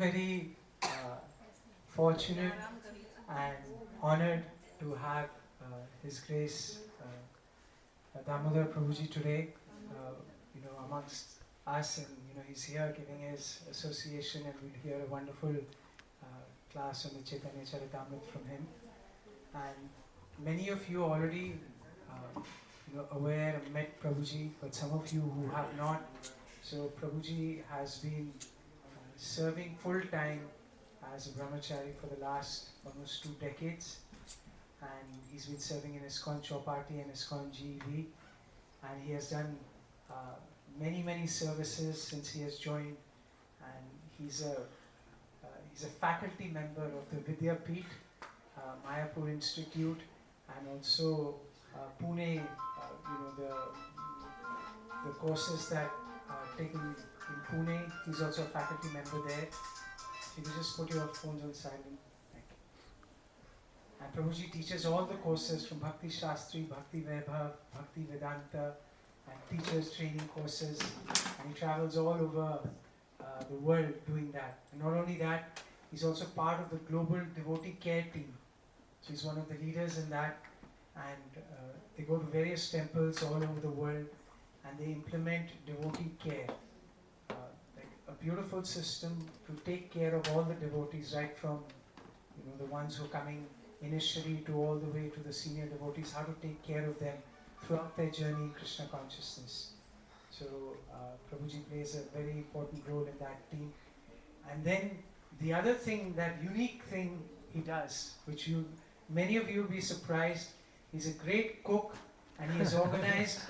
very fortunate and honored to have His Grace Damodar prabhuji today, amongst us, and he's here giving his association, and we'll hear a wonderful class on the Caitanya Caritamrita from him. And many of you already aware and met Prabhuji, but some of you who have not. So Prabhuji has been serving full time as a brahmachari for the last almost 2 decades, and he's been serving in ISKCON Chowpatty and ISKCON GEV, and he has done many services since he has joined, and he's a faculty member of the Vidyapith, Mayapur Institute, and also Pune, the courses that are taken in Pune. He's also a faculty member there. If you could just put your phones on silent. Thank you. And Prabhuji teaches all the courses from Bhakti Shastri, Bhakti Vaibhav, Bhakti Vedanta, and teachers training courses. And he travels all over the world doing that. And not only that, he's also part of the global devotee care team. So he's one of the leaders in that. And they go to various temples all over the world, and they implement devotee care. Like a beautiful system to take care of all the devotees, right from the ones who are coming initially to all the way to the senior devotees, how to take care of them throughout their journey in Krishna consciousness. So Prabhuji plays a very important role in that team. And then the other thing, that unique thing he does, which many of you will be surprised, he's a great cook, and he has organized,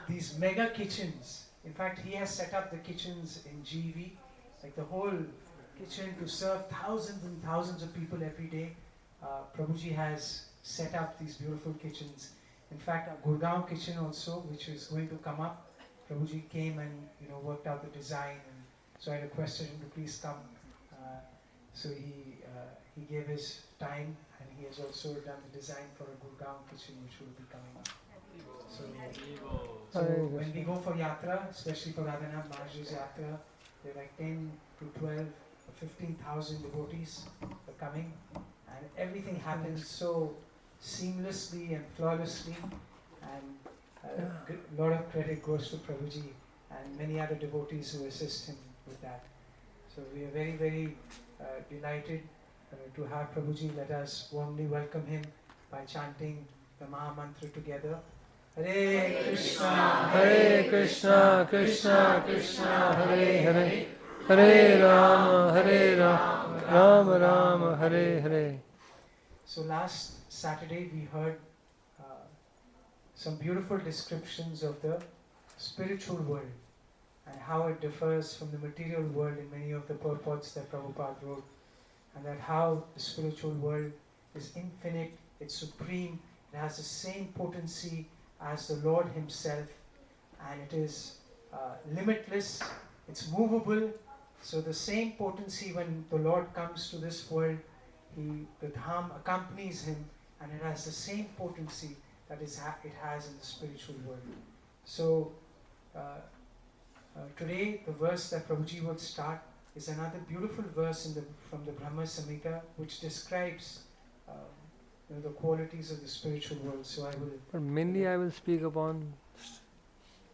these mega kitchens. In fact, he has set up the kitchens in GV, like the whole kitchen to serve thousands and thousands of people every day. Prabhuji has set up these beautiful kitchens. In fact, our Gurugram kitchen also, which is going to come up, Prabhuji came and worked out the design, and so I requested him to please come. So he gave his time, and he has also done the design for a Gurugram kitchen which will be coming up. So when we go for yatra, especially for Radha Madhav's yatra, there are like 10 to 12 or 15,000 devotees are coming, and everything happens so seamlessly and flawlessly, and a lot of credit goes to Prabhuji and many other devotees who assist him with that. So we are very delighted to have Prabhuji. Let us warmly welcome him by chanting the Maha Mantra together. Hare Krishna, Krishna Krishna, Hare Hare, Hare Rama, Rama Rama, Hare Hare. So last Saturday we heard some beautiful descriptions of the spiritual world and how it differs from the material world in many of the purports that Prabhupada wrote, and that how the spiritual world is infinite, it's supreme, it has the same potency as the Lord Himself, and it is limitless, it's movable. So the same potency, when the Lord comes to this world, the Dham accompanies Him, and it has the same potency that it has in the spiritual world. So today the verse that Prabhuji would start is another beautiful verse from the Brahma Samhita, which describes the qualities of the spiritual world. So But mainly I will speak upon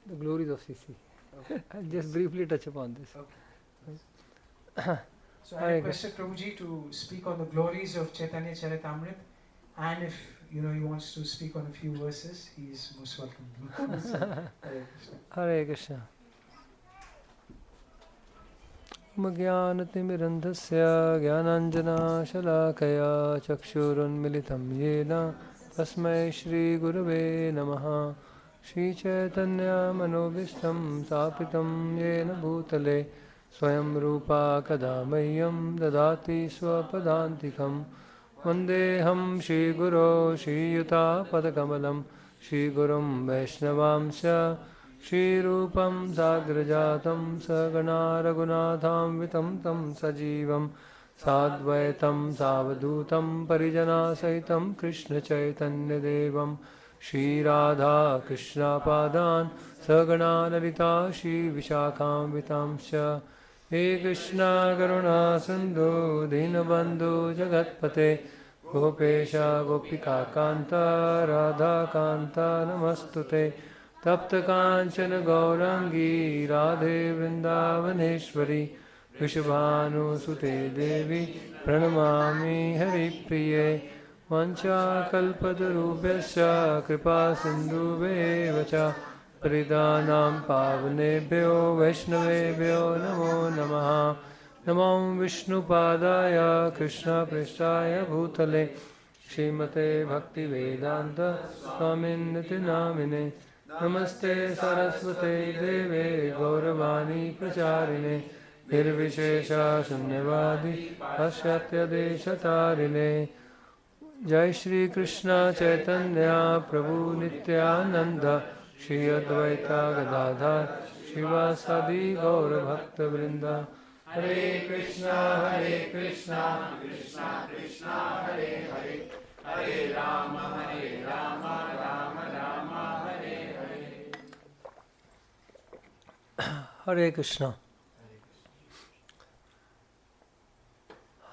the glories of CC. Okay. I'll just briefly touch upon this. Okay. So I requested Prabhuji to speak on the glories of Caitanya Caritamrita, and if he wants to speak on a few verses, he is most welcome. So, Hare Krishna. Jnanatimirandhasya Jnananjana Shalakaya Chakshurunmilitam Yena Tasmai Shri Gurave Namaha Shri Chaitanya Manobishtam Sapitam Yena Bhutale Swayam Rupa Kadamayyam Dadati Swapadantikam Vandeham Shri Guru Shri Yuta Padakamalam Shri Gurum Vaishnavamsya Shri Rupam Sagrajatam Sagana Raghunatham Vitam Tam Sajivam Sadvaitam Savadutam Parijana Saitam Krishna Chaitanya Devam Shri Radha Krishna Padan Sagana Lalita Shri Vishakham Vitamsya He Krishna Karuna Sindhu Dinabandhu Jagatpate Gopesha Gopika Kanta Radha Kanta Namastute Tapta Kanchana Gaurangi Radhe Vrindavaneshwari Vrishabhanu Sute Devi Pranamami Hari Priye Vancha Kalpatarubhyasya Kripa Sindhuvevacha Paridanam Pavanebhyo Vaishnavebhyo Namo Namaha Namo Vishnu Padaya Krishna Prestaya Bhutale Srimate Bhakti Vedanta Swamin Namine Namaste Saraswate Deve Gauravani Pracharine Nirvishesha Shunyavadi Pasyatya Deshatarine Jai Shri Krishna Chaitanya Prabhu Nityananda Shri Advaita Gadadhar Shivasadi Gaura Bhakta Vrinda Hare Krishna Krishna Krishna Hare Hare Hare Rama Rama Rama Hare Hare Hare Krishna.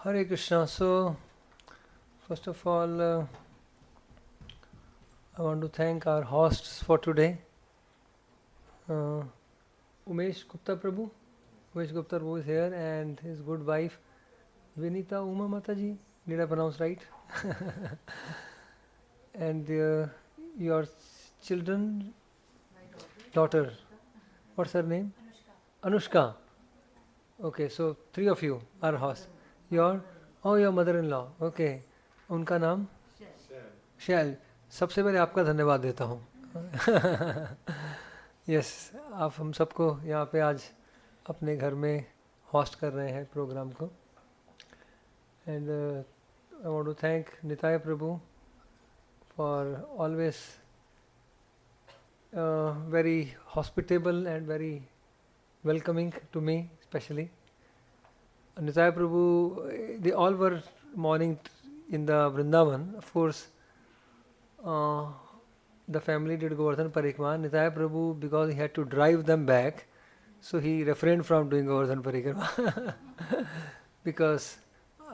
Hare Krishna. So, first of all, I want to thank our hosts for today. Umesh Gupta Prabhu. Umesh Gupta Prabhu is here and his good wife Vinita Uma Mataji. Did I pronounce right? And your children? Daughter. What's her name? Anushka. Okay, so 3 of you are hosts. Your mother-in-law. Okay. उनका नाम शैल. सबसे पहले आपका धन्यवाद देता हूँ. Yes, आप हम सबको यहाँ पे आज अपने घर में होस्ट कर रहे हैं प्रोग्राम को. And I want to thank Nitai Prabhu for always very hospitable and very welcoming to me, especially. Nitaya Prabhu, they all were morning in the Vrindavan. Of course, the family did Govardhan Parikrama. Nitaya Prabhu, because he had to drive them back, so he refrained from doing Govardhan Parikrama. Because,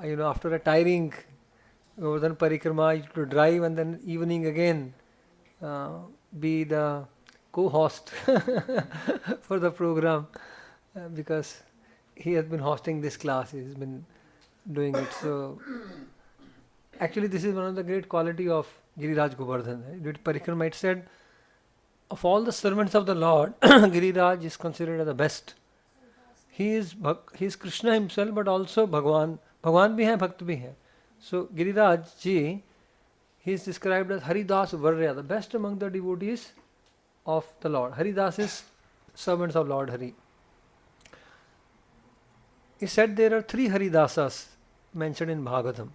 after a tiring Govardhan Parikrama, you have to drive and then evening again be the co-host for the program, because he has been hosting this class, he has been doing it. So actually this is one of the great quality of Giriraj Govardhan. Did Parikrama, it said, of all the servants of the Lord, Giriraj is considered as the best. He is Krishna himself, but also Bhagwan. Bhagwan bhi hai, Bhakt bhi hai. So Giriraj ji, he is described as Haridas Varya, the best among the devotees of the Lord. Haridas is servants of Lord Hari. He said there are 3 Haridasas mentioned in Bhagavatam.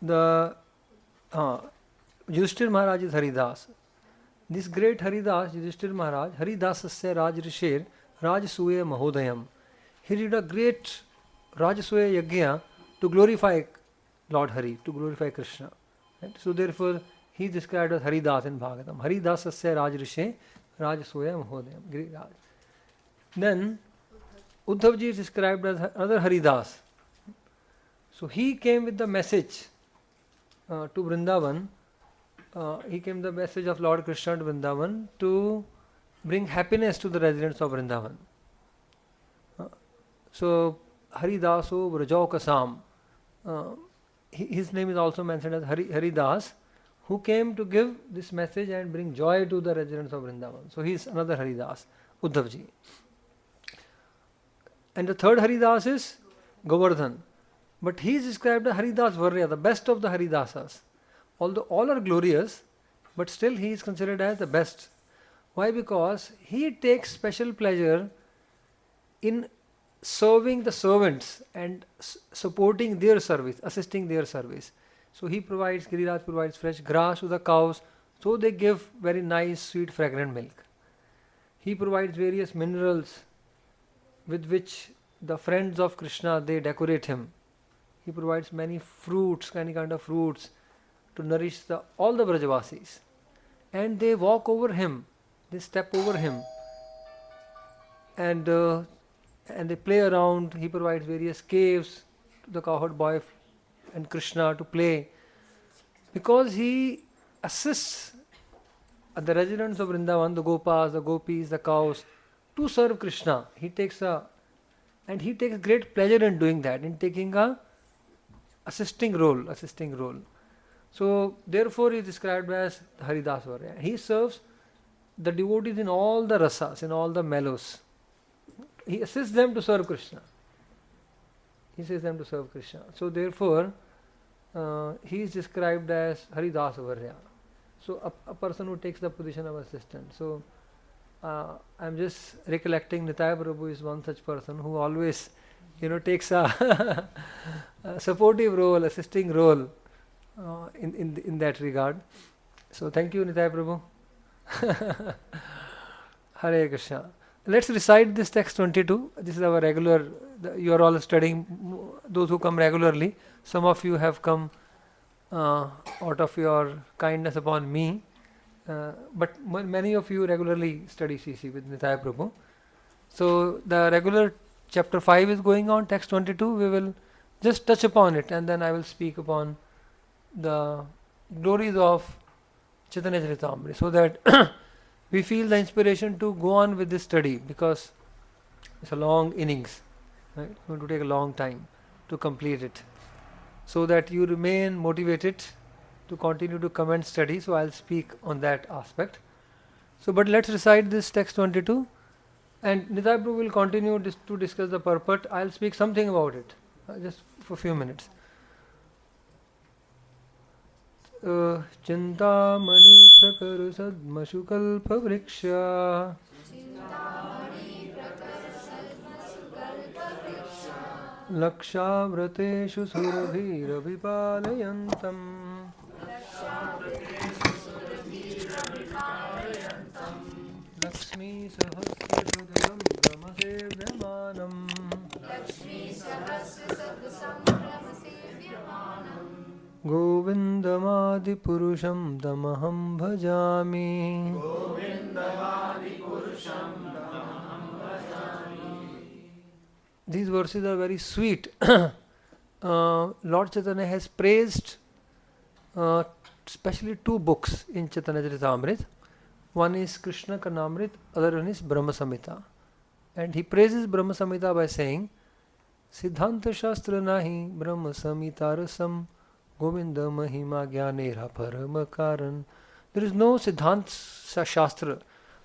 The Yudhishthir Maharaj is Haridas. This great Haridas, Yudhishthir Maharaj, Haridasasya Rajrishir Rajasuya Mahodayam. He did a great Rajasuya Yajna to glorify Lord Hari, to glorify Krishna. Right? So therefore, he is described as Haridas in Bhagavatam. Haridasasya Rajrishe Rajasuya Mahodayam. Giriraj. Then Uddhavji is described as another Haridas. So he came with the message to Vrindavan. He came with the message of Lord Krishna to Vrindavan to bring happiness to the residents of Vrindavan. So Haridaso Vrajaukasam. His name is also mentioned as Haridas, who came to give this message and bring joy to the residents of Vrindavan. So he is another Haridas, Uddhavji. And the third Haridas is Govardhan. But he is described as Haridas Varya, the best of the Haridasas. Although all are glorious, but still he is considered as the best. Why? Because he takes special pleasure in serving the servants and supporting their service, assisting their service. So he provides, Giriraj provides fresh grass to the cows, so they give very nice, sweet, fragrant milk. He provides various minerals with which the friends of Krishna, they decorate him. He provides many fruits, any kind of fruits, to nourish all the Vrajavasis. And they walk over him, they step over him. And and they play around. He provides various caves to the cowherd boy and Krishna to play, because he assists the residents of Vrindavan, the Gopas, the Gopis, the cows, to serve Krishna. He takes great pleasure in doing that, in taking a assisting role. So therefore he is described as Haridasvarya. He serves the devotees in all the rasas, in all the mellows. He assists them to serve Krishna. So therefore he is described as Haridasvarya. So a person who takes the position of assistant. So I am just recollecting Nitaya Prabhu is one such person who always takes a supportive role, assisting role in that regard. So thank you, Nitaya Prabhu. Hare Krishna. Let's recite this text 22. This is our regular, you are all studying, those who come regularly. Some of you have come out of your kindness upon me, but many of you regularly study CC with Nitaya Prabhu. So the regular chapter 5 is going on, text 22. We will just touch upon it, and then I will speak upon the glories of Caitanya Caritamrita, so that we feel the inspiration to go on with this study, because it's a long innings. Right? It's going to take a long time to complete it, so that you remain motivated to continue to come and study. So I'll speak on that aspect. So, but let's recite this text 22, and Nitaya Prabhu will continue to discuss the purport. I'll speak something about it, just for a few minutes. Chintamani prakar sadmashukalpa vriksha Lakshavrateshu surabhirabhipalayantam Lakshmi sahasya sudham brahmasevyamanam Govindamadi purusham tamaham bhajami. These verses are very sweet. Lord Chaitanya has praised especially two books in Caitanya Caritamrita. One is Krishna Karnamrita, other one is Brahma Samhita. And he praises Brahma Samhita by saying, Siddhanta Shastra nahi Brahma Samhita rasam Govinda Mahima Jnanera Paramakaran. There is no Siddhanta Shastra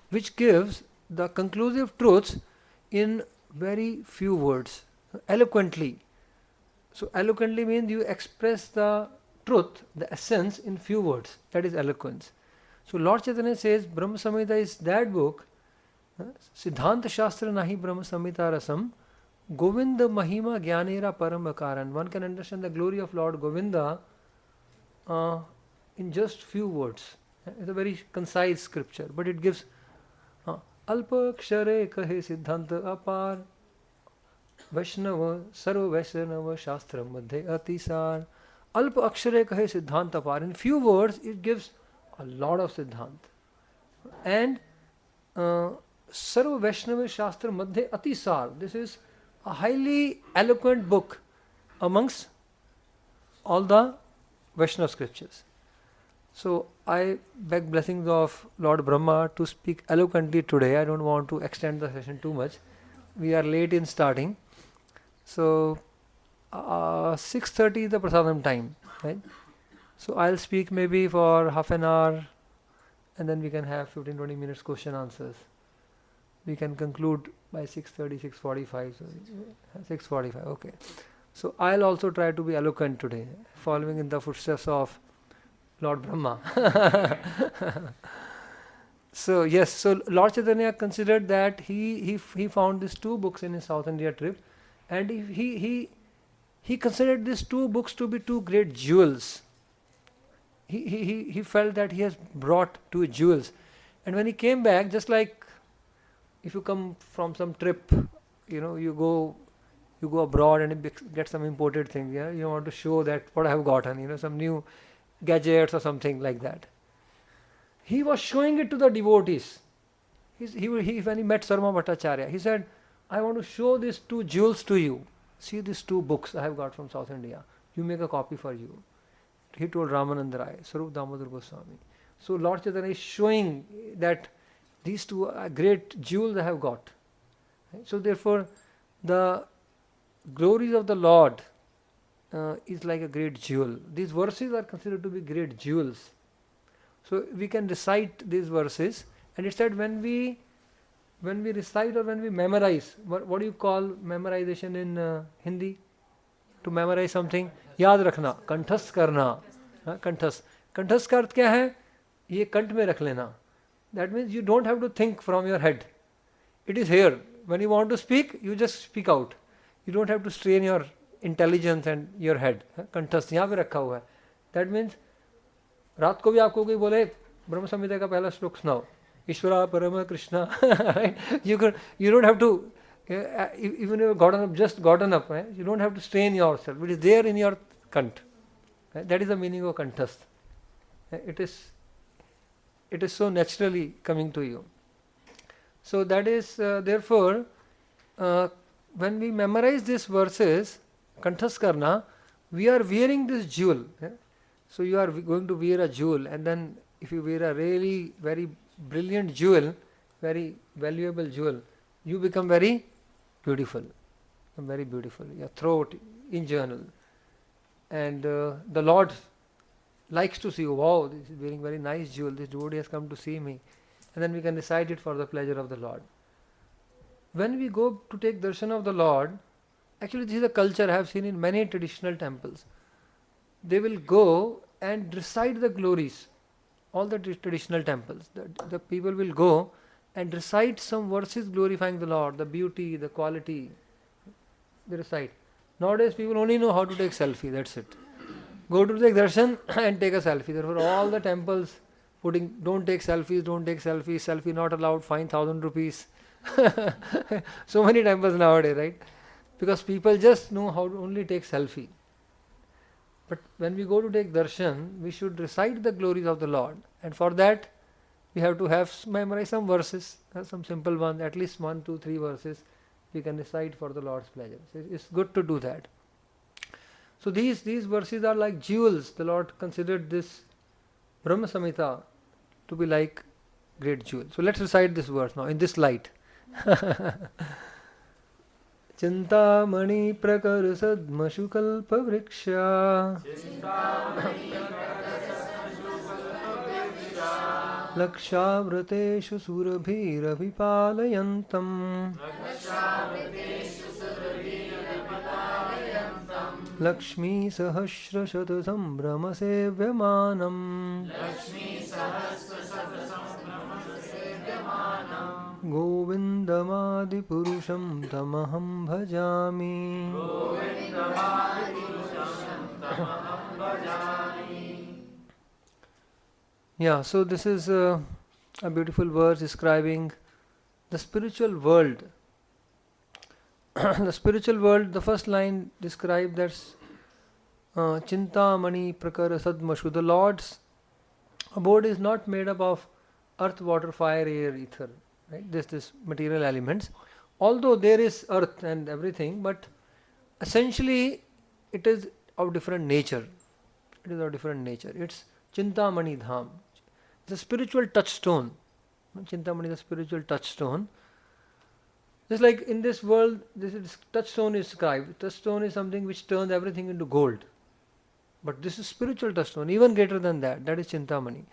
which gives the conclusive truths in very few words, eloquently. So eloquently means you express the truth, the essence in few words. That is eloquence. So Lord Chaitanya says Brahma Samhita is that book. Siddhanta Shastra nahi Brahma Samhita rasam Govinda Mahima Jnanera Paramakaran. One can understand the glory of Lord Govinda in just few words. It's a very concise scripture, but it gives Alpa Kshare Kahe Siddhanta Apar Vaishnava Sarva Vaishnava Shastra Madhe Atisar. Alpa Akshare Kahe Siddhanta Apar. In few words, it gives a lot of Siddhanta. And Sarva Vaishnava Shastra Madhe Atisar. This is a highly eloquent book amongst all the Vaishnava scriptures. So I beg blessings of Lord Brahma to speak eloquently today. I don't want to extend the session too much. We are late in starting. So 6:30 is the prasadam time, right? So I'll speak maybe for half an hour, and then we can have 15-20 minutes question answers. We can conclude by 6:30, 6:45. So 6:45, okay. So I'll also try to be eloquent today, following in the footsteps of Lord Brahma. So yes, so Lord Chaitanya considered that he found these two books in his South India trip, and he considered these two books to be two great jewels. He felt that he has brought two jewels, and when he came back, just like if you come from some trip, you go abroad and get some imported thing. Yeah, you want to show that what I have gotten. Some new gadgets or something like that. He was showing it to the devotees. When he met Sarma Bhattacharya, he said, I want to show these two jewels to you. See these two books I have got from South India. You make a copy for you. He told Ramananda Rai, Sarup Damodar Goswami. So Lord Chaitanya is showing that these two are great jewels I have got. So therefore, the glories of the Lord is like a great jewel. These verses are considered to be great jewels. So we can recite these verses, and it said when we recite or when we memorize, what do you call memorization in Hindi? To memorize something, याद रखना, कंठस्थ करना, कंठस्थ. कंठस्थ का अर्थ क्या है? ये कंठ में रख लेना. That means you don't have to think from your head. It is here. When you want to speak, you just speak out. You don't have to strain your intelligence and your head. कंठस्थ यहाँ पे रखा हुआ है. That means रात को भी आपको कोई बोले ब्रह्म संहिता का पहला श्लोक सुनाओ, ईश्वरा परम Krishna, right? You don't have to, even if you've just gotten up, right? You don't have to strain yourself. It is there in your kant. Right? That is the meaning of kanthasth. It is so naturally coming to you. So that is therefore when we memorize these verses, kanthasth karna, we are wearing this jewel. So you are going to wear a jewel, and then if you wear a really very brilliant jewel, very valuable jewel, you become very beautiful. Very beautiful. Your throat in general. And the Lord likes to see, wow, this is wearing very nice jewel, this devotee has come to see me. And then we can recite it for the pleasure of the Lord. When we go to take darshan of the Lord, actually this is a culture I have seen in many traditional temples. They will go and recite the glories. All the traditional temples, the people will go and recite some verses glorifying the Lord, the beauty, the quality. They recite. Nowadays people only know how to take selfie, that's it. Go to take darshan and take a selfie. Therefore all the temples putting, don't take selfies, selfie not allowed, fine 1,000 rupees. So many temples nowadays, right? Because people just know how to only take selfie. But when we go to take darshan, we should recite the glories of the Lord. And for that, we have to memorize some verses, some simple ones, at least 1, 2, 3 verses we can recite for the Lord's pleasure. So it's good to do that. So these verses are like jewels. The Lord considered this Brahma Samhita to be like great jewel. So let's recite this verse now in this light. Chintamani prakar sadmashu kalpa vriksha Lakshavrateshu surabhirabhipalayantam Lakshmi sahasra shatatam brahmasevymanam Govindamadi purusham tamaham bhajami. Yeah, so this is a beautiful verse describing the spiritual world. The spiritual world, the first line described that's Chintamani prakara sadmashu. The Lord's abode is not made up of earth, water, fire, air, ether. Right? This material elements. Although there is earth and everything, but essentially it is of different nature. It is of different nature. It's Chintamani Dham. It's a spiritual touchstone. Chintamani is a spiritual touchstone. Just like in this world, this touchstone is described. Touchstone is something which turns everything into gold. But this is spiritual touchstone, even greater than that. That is Chintamani.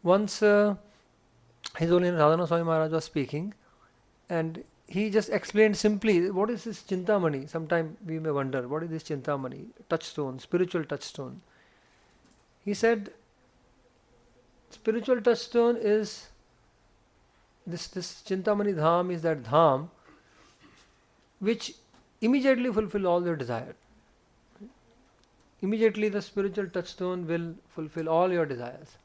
Once His Holiness Radha Swami Maharaj was speaking, and he just explained simply, what is this Chintamani? Sometime we may wonder, what is this Chintamani? Touchstone, spiritual touchstone. He said, spiritual touchstone is, this Chintamani Dham is that Dham which immediately fulfill all your desire. Immediately the spiritual touchstone will fulfill all your desires.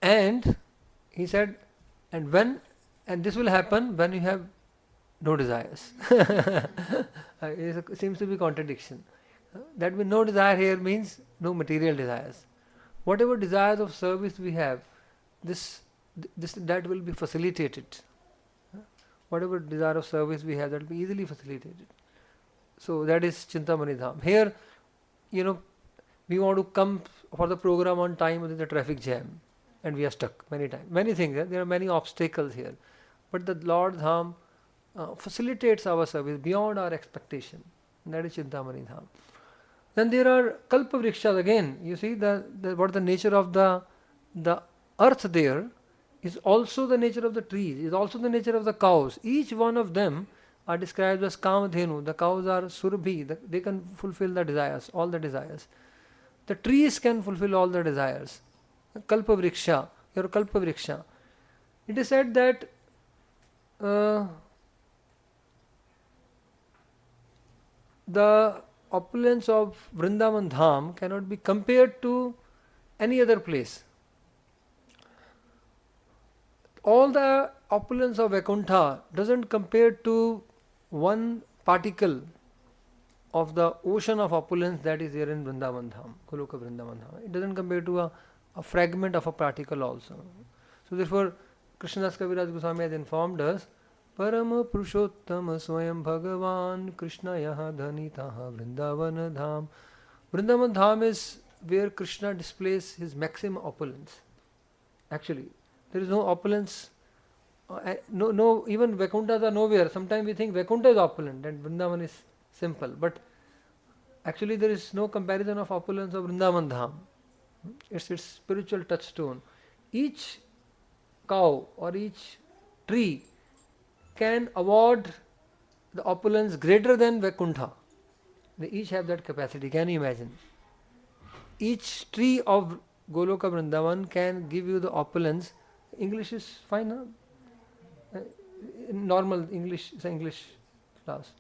And he said, and this will happen when you have no desires. It seems to be contradiction. That means no desire here means no material desires. Whatever desires of service we have, that will be facilitated. whatever desire of service we have, that will be easily facilitated. So that is Chintamani Dham. Here, we want to come for the program on time, but there is a traffic jam and we are stuck many times. Many things, there are many obstacles here. But the Lord Dham facilitates our service beyond our expectation. And that is Chintamani Dham. Then there are Kalpa Vrikshas again. You see what the nature of the earth there is also the nature of the trees, is also the nature of the cows. Each one of them are described as Kamadhenu. The cows are Surabhi. They can fulfill the desires, all the desires. The trees can fulfill all the desires. Kalpa Vriksha, your Kalpa Vriksha. It is said that the opulence of Vrindavan Dham cannot be compared to any other place. All the opulence of Vaikuntha doesn't compare to one particle of the ocean of opulence that is there in Vrindavan Dham, Goloka Vrindavan Dham. It doesn't compare to a fragment of a particle also. So therefore, Krishnadas Kaviraj Goswami has informed us, Parama Purushottama Swayam Bhagavan Krishna Yaha Dhanitaha Vrindavan Dham. Vrindavan Dham is where Krishna displays his maximum opulence. Actually, there is no opulence, no, even Vaikunthas are nowhere. Sometimes we think Vaikuntha is opulent and Vrindavan is simple, but actually there is no comparison of opulence of Vrindavan Dham. It's its spiritual touchstone. Each cow or each tree can award the opulence greater than Vaikuntha. They each have that capacity. Can you imagine? Each tree of Goloka Vrindavan can give you the opulence. English is fine, huh? Normal English, it's an English class.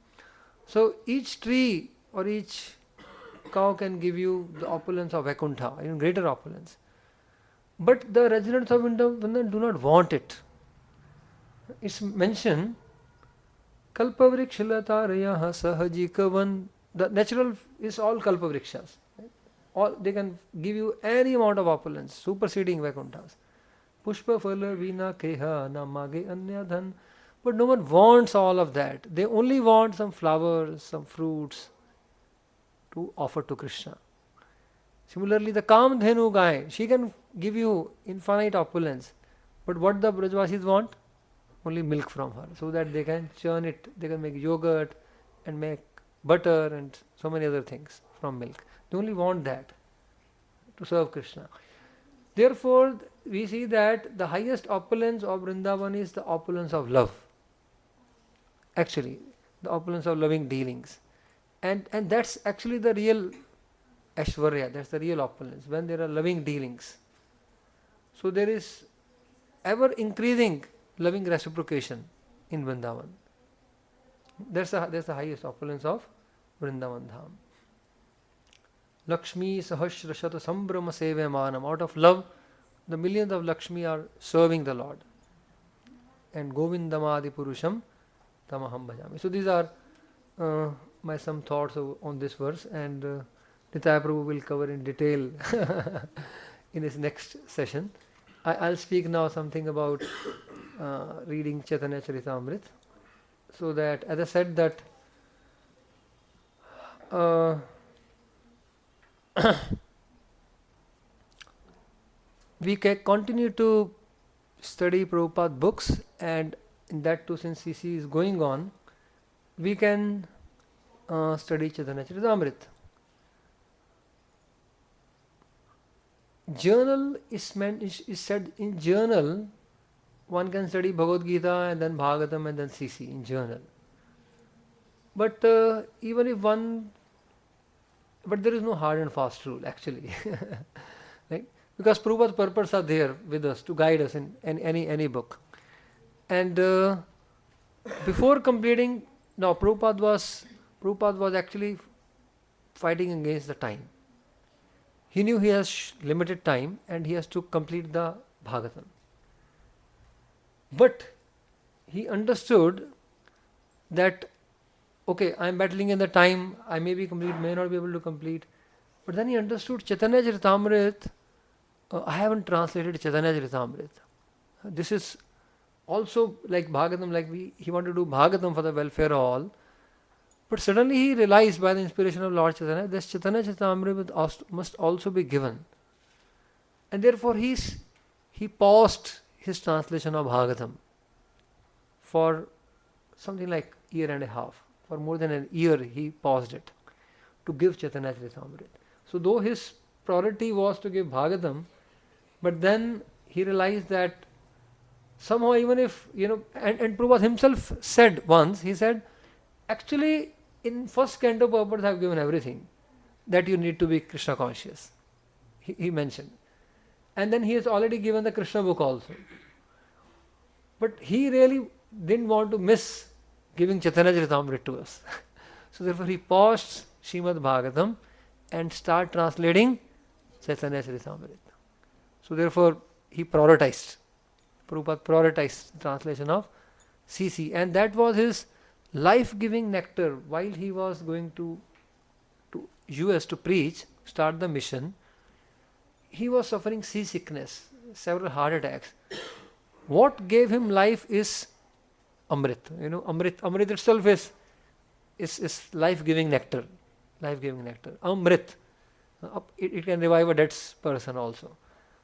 So each tree or each cow can give you the opulence of Vaikuntha, even greater opulence. But the residents of Vrindavan do not want it. It's mentioned, Kalpavrikshalatareyaha sahajikavan. The natural is all Kalpavrikshas. Right? All they can give you any amount of opulence, superseding Vaikunthas. Pushpa phala vina keha namage anyadhan. But no one wants all of that. They only want some flowers, some fruits to offer to Krishna. Similarly, the Kamadhenu Gai, she can give you infinite opulence. But what the Brajvasis want? Only milk from her, so that they can churn it, they can make yogurt and make butter and so many other things from milk. They only want that to serve Krishna. Therefore, we see that the highest opulence of Vrindavan is the opulence of love. Actually, the opulence of loving dealings. And that's actually the real Aishwarya, that's the real opulence, when there are loving dealings. So there is ever increasing loving reciprocation in Vrindavan. That's the highest opulence of Vrindavan Dham. Lakshmi Sahasra Shata Sambrama Sevemanam. Out of love, the millions of Lakshmi are serving the Lord. And Govindamadi Purusham Tamaham Bhajami. So these are my some thoughts on this verse, and Nitaya Prabhu will cover in detail in his next session. I'll speak now something about reading Caitanya Caritamrita, so that, as I said, that we can continue to study Prabhupada books, and in that too, since CC is going on, we can study Caitanya Caritamrita. Journal is said in journal. One can study Bhagavad Gita and then Bhagavatam and then CC in journal. But even if one, but there is no hard and fast rule actually, right? Because Prabhupada's purpose are there with us to guide us in any book. And before completing, now Prabhupada was actually fighting against the time. He knew he has limited time and he has to complete the Bhagavatam. But he understood that, okay, I am battling in the time, I may be complete, may not be able to complete. But then he understood Caitanya Caritamrita. I haven't translated Caitanya Caritamrita. This is also like Bhagavatam, he wanted to do Bhagavatam for the welfare of all. But suddenly he realized by the inspiration of Lord Chaitanya, this Caitanya Caritamrita must also be given. And therefore he paused his translation of Bhagavatam for something like year and a half. For more than a year he paused it to give Caitanya Caritamrita. So though his priority was to give Bhagavatam, but then he realized that somehow even if, and Prabhupada himself said once, he said, actually in first canto purport I have given everything that you need to be Krishna conscious. He mentioned. And then he has already given the Krishna book also. But he really didn't want to miss giving Caitanya Caritamrita to us. So therefore he paused Srimad Bhagavatam and start translating Caitanya Caritamrita. So therefore he prioritized. Prabhupada prioritized the translation of CC, and that was his life-giving nectar. While he was going to US to preach, start the mission, he was suffering seasickness, several heart attacks. What gave him life is Amrit. Amrit itself is life-giving nectar. Life-giving nectar. Amrit. It can revive a dead person also.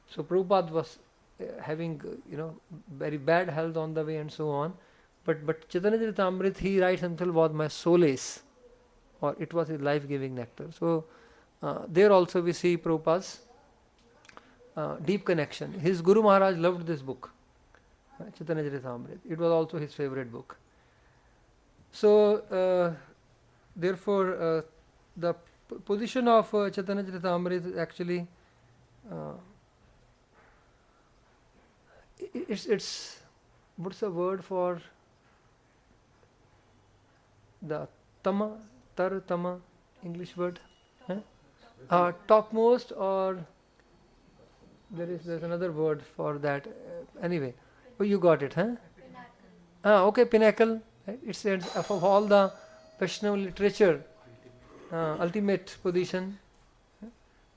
So Prabhupada was having very bad health on the way and so on. But Caitanya Caritamrita, he writes himself, was my solace, or it was his life-giving nectar. So there also we see Prabhupada's deep connection. His Guru Maharaj loved this book, Caitanya Caritamrita. It was also his favorite book. So therefore the position of Caitanya Caritamrita actually it's what's the word for the tama, English word? Topmost, or there's another word for that. Anyway, you got it, huh? Okay, pinnacle. Right? It's of all the Vaishnava literature, ultimate position.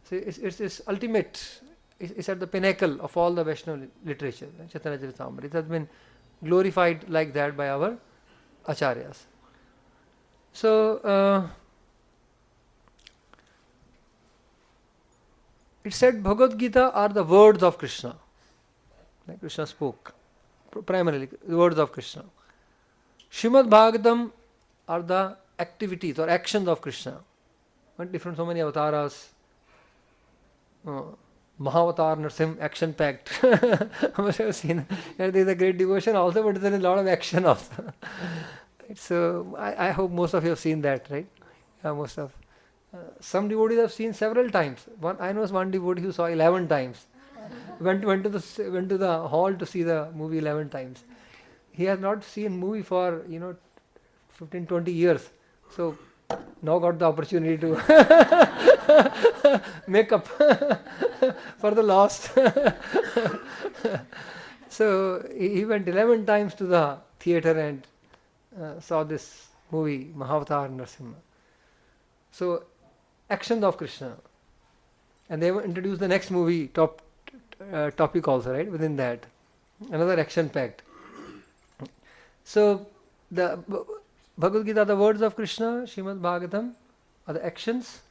So it's ultimate. It's at the pinnacle of all the Vaishnava literature. Caitanya Caritamrita. It has been glorified like that by our acharyas. So it said Bhagavad Gita are the words of Krishna. Like Krishna spoke, primarily the words of Krishna. Srimad Bhagavatam are the activities or actions of Krishna. Different, so many avatars. Mahavatar Narsim, action packed. I must have seen. There is a great devotion also, but there is a lot of action also. So I hope most of you have seen that, right? Most of. Some devotees have seen several times. I know one devotee who saw 11 times. Went to the hall to see the movie 11 times. He has not seen movie for 15-20 years. So now got the opportunity to make up for the lost. So he went 11 times to the theater and saw this movie, Mahavatar Narsimha. So, actions of Krishna. And they introduced the next movie, topic also, right? Within that. Another action packed. So, the Bhagavad Gita are the words of Krishna, Srimad Bhagavatam are the actions,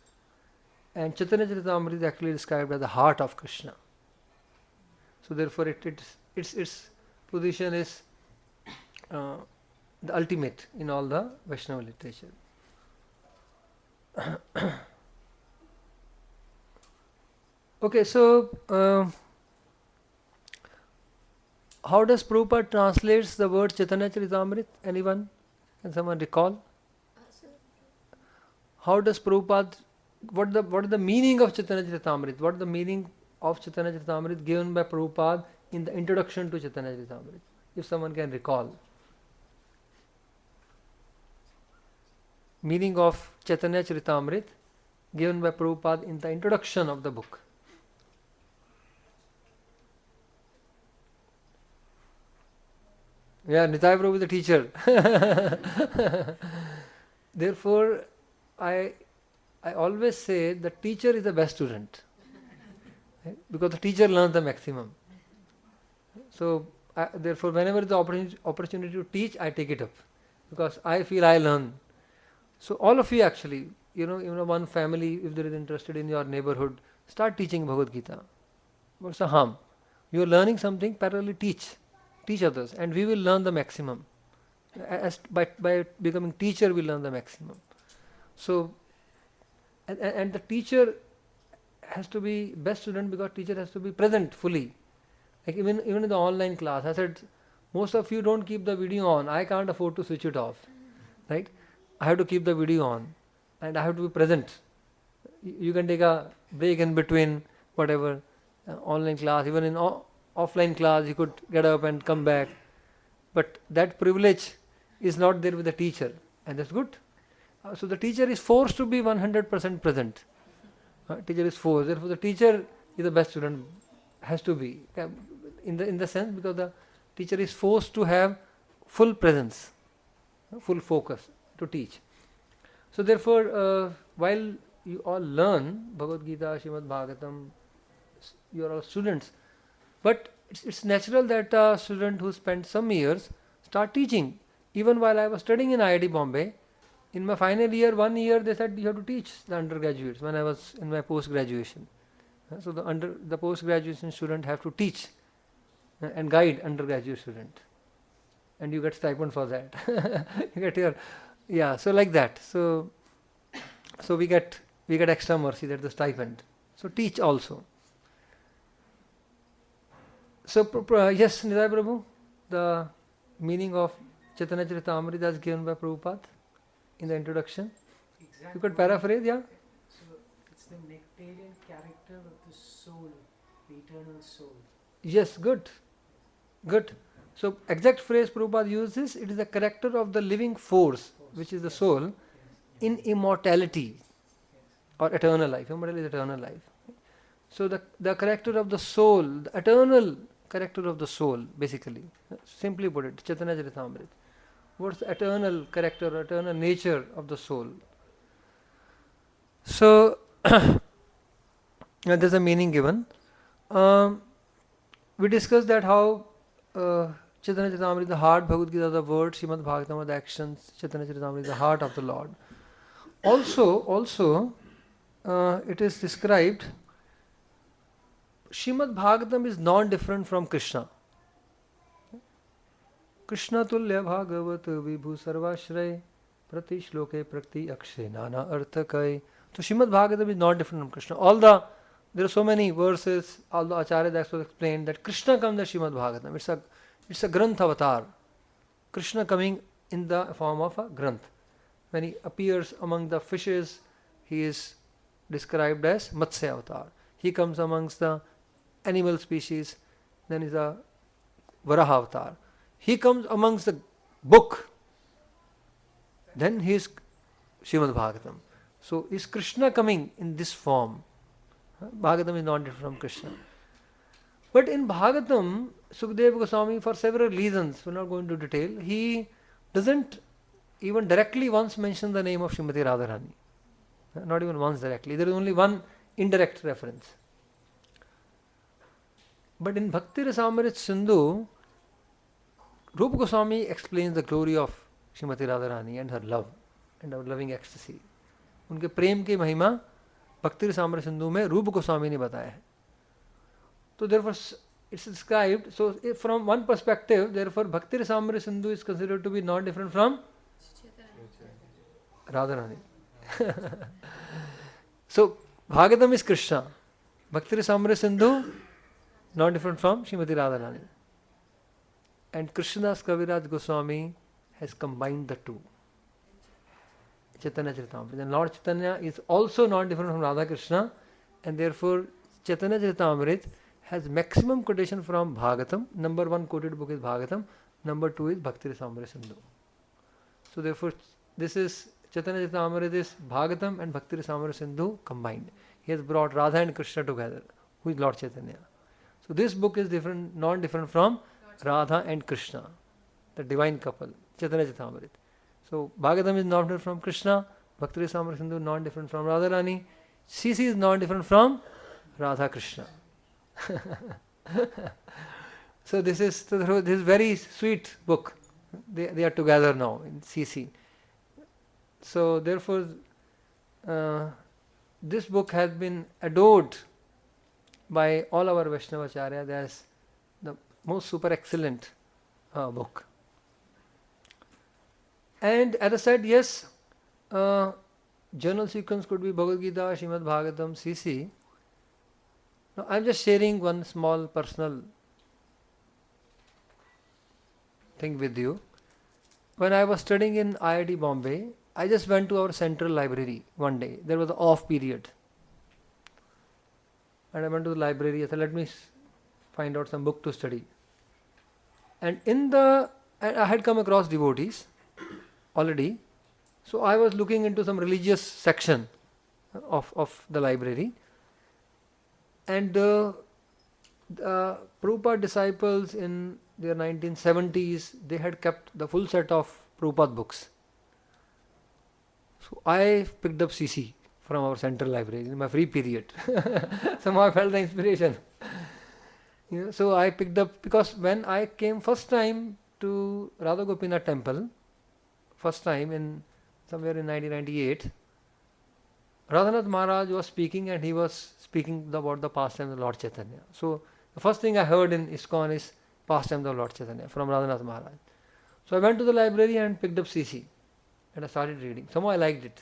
and Caitanya Caritamrita is actually described as the heart of Krishna. So therefore its position is the ultimate in all the Vaishnava literature. Okay, so how does Prabhupada translates the word Caitanya Caritamrita? Anyone? Can someone recall? How does Prabhupada, what is the meaning of Caitanya Caritamrita? What is the meaning of Caitanya Caritamrita given by Prabhupada in the introduction to Caitanya Caritamrita? If someone can recall. Meaning of Caitanya Caritamrita given by Prabhupada in the introduction of the book. Yeah, Nitai Prabhu is the teacher. Therefore, I always say the teacher is the best student. Right? Because the teacher learns the maximum. So, therefore, whenever the opportunity to teach, I take it up because I feel I learn. So all of you actually, one family, if there is interested in your neighborhood, start teaching Bhagavad Gita. What's the harm? You are learning something, parallelly teach others, and we will learn the maximum. By becoming teacher, we learn the maximum. So, and the teacher has to be best student because teacher has to be present fully. Like even in the online class, I said, most of you don't keep the video on. I can't afford to switch it off, right? I have to keep the video on, and I have to be present. You can take a break in between, whatever, online class, even in offline class, you could get up and come back. But that privilege is not there with the teacher, and that's good. So the teacher is forced to be 100% present. Teacher is forced. Therefore, the teacher is the best student. Has to be in the sense because the teacher is forced to have full presence, full focus to teach. So therefore, while you all learn Bhagavad Gita, Srimad Bhagavatam, you are all students. But it's natural that a student who spent some years start teaching. Even while I was studying in IIT Bombay, in my final year, 1 year, they said you have to teach the undergraduates when I was in my post-graduation. So the post-graduation student have to teach and guide undergraduate student. And you get stipend for that. You get your, so like that. So we get extra mercy, that's the stipend. So teach also. So yes, Nidai Prabhu, the meaning of Caitanya Caritamrita is given by Prabhupada in the introduction. Exactly. You could paraphrase, yeah? So it's the nectarian character of the soul, the eternal soul. Yes, good. So exact phrase Prabhupada uses, it is the character of the living force, which is the soul, in immortality or eternal life. Immortality is eternal life. So the character of the soul, the eternal character of the soul, basically. Simply put it, Caitanya Caritamrita. What's the eternal character, eternal nature of the soul? So, there's a meaning given. We discussed that how Caitanya Caritamrita, the heart, Bhagavad Gita, the words, Srimad Bhagavatam, the actions, Caitanya Caritamrita, the heart of the Lord. Also, it is described, Srimad Bhagavatam is non-different from Krishna. Krishna tulya bhagavat vibhu sarvashray prati shloke prati akshay nana artha kai. So Srimad Bhagavatam is not different from Krishna. There are so many verses, all the Acharya that was explained that Krishna comes in Srimad Bhagavatam. It's a Granth avatar. Krishna coming in the form of a Granth. When he appears among the fishes, he is described as Matsya avatar. He comes amongst the animal species, then is a Varaha avatar. He comes amongst the book, then he is Srimad Bhagavatam. So is Krishna coming in this form? Bhagavatam is not different from Krishna. But in Bhagavatam, Sukadeva Goswami, for several reasons, we're not going to detail, he doesn't even directly once mention the name of Srimati Radharani. Not even once directly. There is only one indirect reference. But in Bhakti Rasamrit Sindhu, Rupa Goswami explains the glory of Srimati Radharani and her love and her loving ecstasy. उनके प्रेम की महिमा भक्ति रसामृत सिंधु में रूप गोस्वामी ने बताया है. So therefore it's described. So from one perspective, therefore Bhakti Rasamrita Sindhu is considered to be not different from Radharani. So Bhagavatam is Krishna. Bhakti Rasamrita Sindhu not different from Srimati Radharani. And Krishnadas Kaviraj Goswami has combined the two. Caitanya Caritamrita. And Lord Chaitanya is also not different from Radha Krishna, and therefore Caitanya Caritamrita has maximum quotation from Bhagavatam. Number 1 quoted book is Bhagavatam. Number 2 is Bhakti Rasamrita Sindhu. So therefore this is Caitanya Caritamrita is Bhagavatam and Bhakti Rasamrita Sindhu combined. He has brought Radha and Krishna together, who is Lord Chaitanya. So this book is different, not different from Radha and Krishna, the divine couple, Caitanya Caritamrita. So Bhagavatam is not different from Krishna, Bhakti Rasamrita Sindhu not different from Radharani, CC is not different from Radha Krishna. So this is very sweet book. They are together now in CC. So therefore, this book has been adored by all our Vaishnavacharyas as the most super excellent book. And as I said, yes, journal sequence could be Bhagavad Gita, Srimad Bhagavatam, CC. Now I am just sharing one small personal thing with you. When I was studying in IIT Bombay, I just went to our central library one day. There was an off period. And I went to the library. I said, let me find out some book to study. And I had come across devotees already. So I was looking into some religious section of the library. And Prabhupada disciples in their 1970s, they had kept the full set of Prabhupada books. So I picked up CC from our central library in my free period. Somehow I felt the inspiration. So I picked up, because when I came first time to Radha Gopinath temple, first time in somewhere in 1998, Radhanath Maharaj was speaking, and he was speaking about the pastime of Lord Chaitanya. So the first thing I heard in ISKCON is pastime of Lord Chaitanya from Radhanath Maharaj. So I went to the library and picked up CC and I started reading. Somehow I liked it.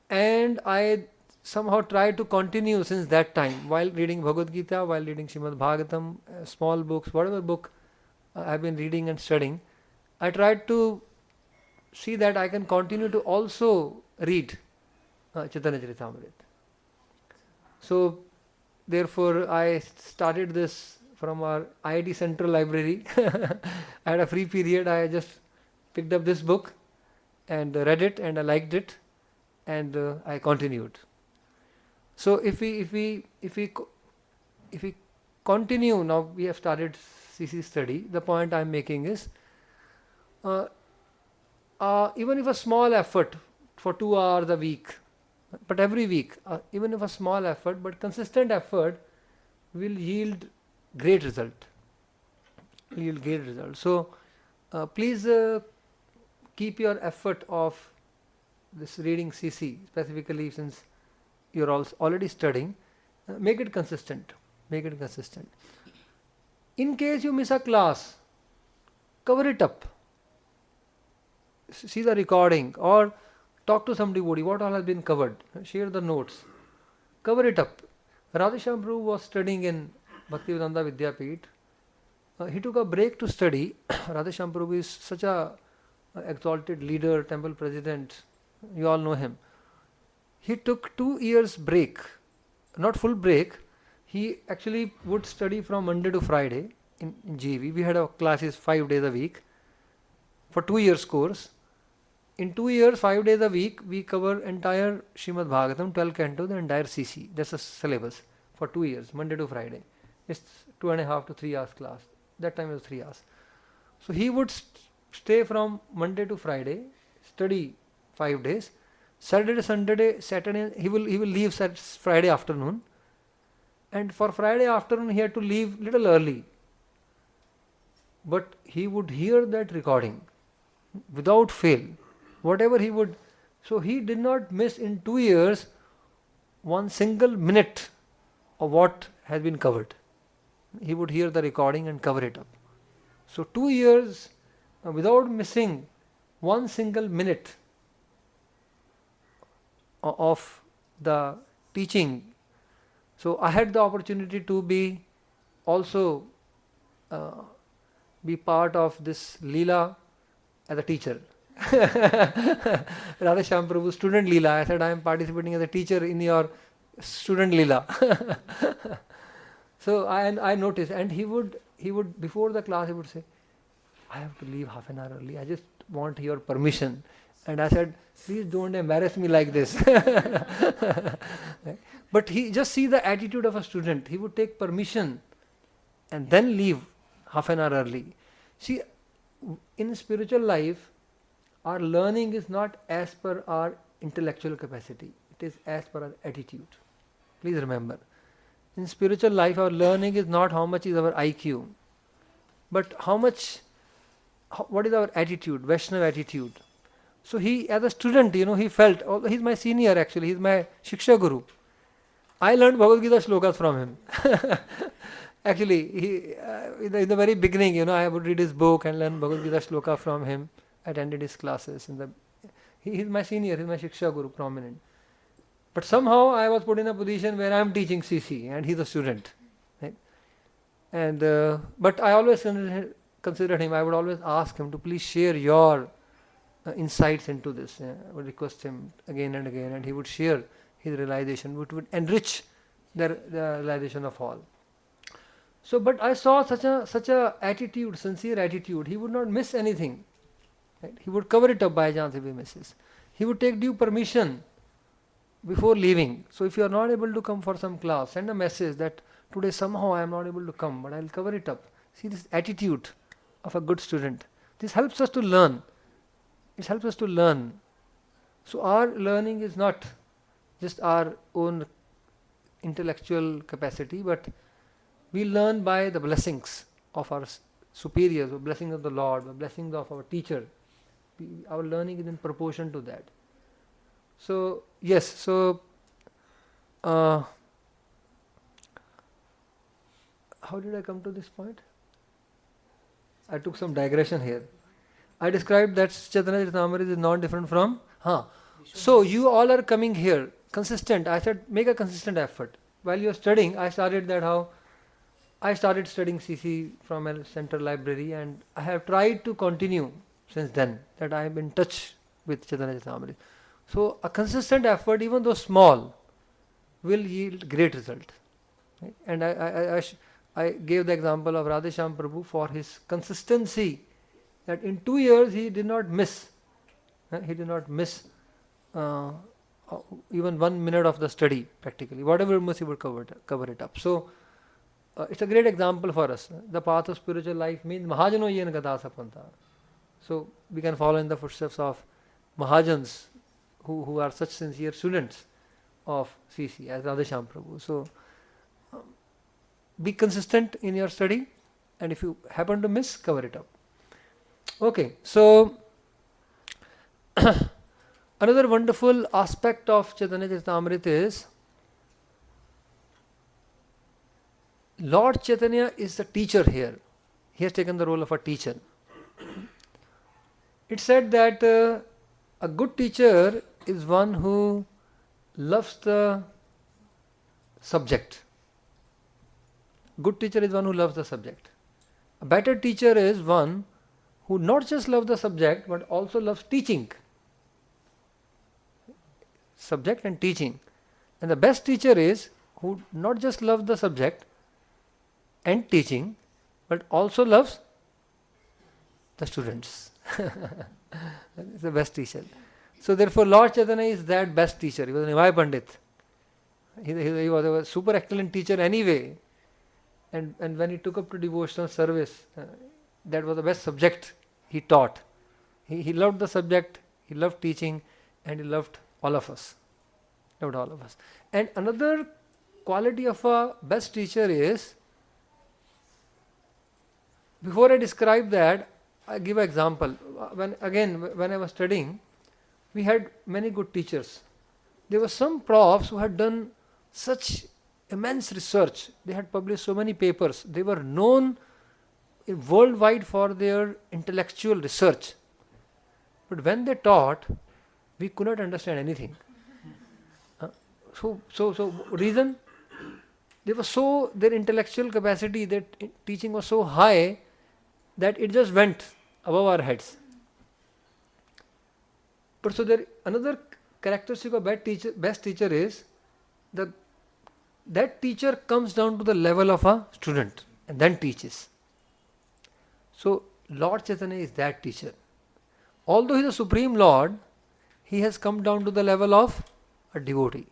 And I somehow tried to continue since that time while reading Bhagavad Gita, while reading Srimad Bhagavatam, small books, whatever book I've been reading and studying. I tried to see that I can continue to also read Caitanya Caritamrita. So therefore I started this from our IIT Central Library. I had a free period. I just picked up this book and read it, and I liked it, and I continued. So if we continue, now we have started CC study. The point I am making is, even if a small effort for 2 hours a week, but every week, even if a small effort but consistent effort will yield great result. So please keep your effort of this reading CC, specifically since you're already studying, make it consistent. In case you miss a class, cover it up. See the recording or talk to some devotee, what all has been covered. Share the notes. Cover it up. Radheshyam Prabhu was studying in Bhakti Vigyan Vidyapith. He took a break to study. Radheshyam Prabhu is such a exalted leader, temple president. You all know him. He took 2 years break, not full break. He actually would study from Monday to Friday in GV. We had our classes 5 days a week for 2 years course. In 2 years, 5 days a week, we cover entire Srimad Bhagavatam, 12 cantos, the entire CC. That's the syllabus for 2 years, Monday to Friday. It's 2.5 to 3 hours class. That time it was 3 hours. So he would stay from Monday to Friday, study 5 days. Saturday, he will leave Friday afternoon. And for Friday afternoon, he had to leave little early. But he would hear that recording without fail. Whatever he would, so he did not miss in 2 years one single minute of what has been covered. He would hear the recording and cover it up. So 2 years without missing one single minute of the teaching. So I had the opportunity to be also be part of this Leela as a teacher. Radheshyam Prabhu's student Leela. I said, I am participating as a teacher in your student Leela. So I noticed, and he would before the class he would say, I have to leave half an hour early. I just want your permission. And I said, please don't embarrass me like this. But he just see the attitude of a student. He would take permission and then leave half an hour early. See, in spiritual life, our learning is not as per our intellectual capacity. It is as per our attitude. Please remember. in spiritual life, our learning is not how much is our IQ, but what is our attitude, Vaishnava attitude. So he, as a student, he felt, although he's my senior actually, he's my Shiksha Guru. I learned Bhagavad Gita shlokas from him. Actually, in the very beginning, I would read his book and learn Bhagavad Gita shloka from him, attended his classes. He's my senior, he's my Shiksha Guru, prominent. But somehow I was put in a position where I am teaching CC and he's a student. Right? But I always considered him, I would always ask him to please share your insights into this. I would request him again and again, and he would share his realization, which would enrich the realization of all. So, but I saw such a attitude, sincere attitude. He would not miss anything. Right? He would cover it up by chance if he misses. He would take due permission before leaving. So if you are not able to come for some class, send a message that today somehow I am not able to come, but I will cover it up. See this attitude of a good student. This helps us to learn. It helps us to learn. So our learning is not just our own intellectual capacity, but we learn by the blessings of our superiors, the blessings of the Lord, the blessings of our teacher. Our learning is in proportion to that. So, yes, how did I come to this point? I took some digression here. I described that Caitanya Caritamrita is not different from... So, you all are coming here, consistent. I said, make a consistent effort. While you are studying, I started studying CC from a central library, and I have tried to continue since then, that I am in touch with Caitanya Caritamrita. So a consistent effort, even though small, will yield great result. Right? And I gave the example of Radha Prabhu for his consistency, that in 2 years he did not miss. He did not miss even 1 minute of the study practically. Whatever must, he would cover it up. So it's a great example for us. The path of spiritual life means Mahajano yen gata sapanta. So we can follow in the footsteps of Mahajans who are such sincere students of CC as Radha Prabhu. So be consistent in your study, and if you happen to miss, cover it up. Okay, so another wonderful aspect of Caitanya Caritamrita is Lord Chaitanya is the teacher here. He has taken the role of a teacher. It said that a good teacher is one who loves the subject. Good teacher is one who loves the subject. A better teacher is one who not just loves the subject but also loves teaching. Subject and teaching. And the best teacher is who not just loves the subject and teaching but also loves the students. It's the best teacher. So therefore Lord Chaitanya is that best teacher. He was an Nivai Pandit. He was a super excellent teacher anyway. And when he took up to devotional service, that was the best subject he taught. He loved the subject, he loved teaching, and he loved all of us. Loved all of us. And another quality of a best teacher is, before I describe that, I give an example. When I was studying, we had many good teachers. There were some profs who had done such immense research. They had published so many papers. They were known worldwide for their intellectual research. But when they taught, we could not understand anything. So reason? Their intellectual capacity, their teaching was so high that it just went above our heads. But so there another characteristic of best teacher is that teacher comes down to the level of a student and then teaches. So Lord Chaitanya is that teacher. Although he is the Supreme Lord, he has come down to the level of a devotee.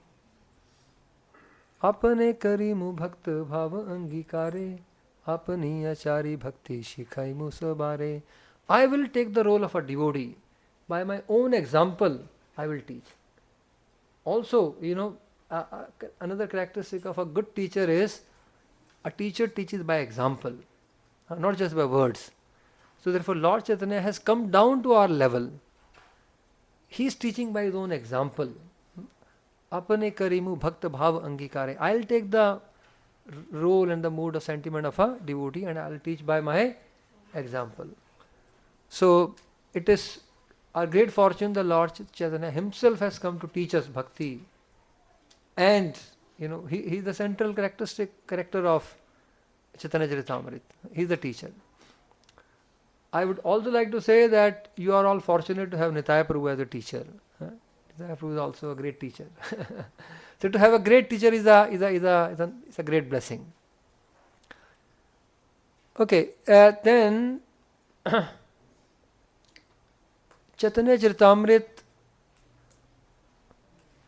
Apane karimu bhakta bhava angikare, apani achari bhakti shikhai musabare. I will take the role of a devotee. By my own example, I will teach. Also, another characteristic of a good teacher is a teacher teaches by example, not just by words. So therefore Lord Chaitanya has come down to our level. He is teaching by his own example. Apane karimu bhakta bhav angikare. I'll take the role and the mood of sentiment of a devotee and I'll teach by my example. So it is our great fortune the Lord Chaitanya himself has come to teach us bhakti. And he is the central character of Caitanya Caritamrita. He is the teacher. I would also like to say that you are all fortunate to have Nitaya Prabhu as a teacher. Nitaya Prabhu is also a great teacher. So to have a great teacher is a great blessing. Okay, then Caitanya Caritamrita.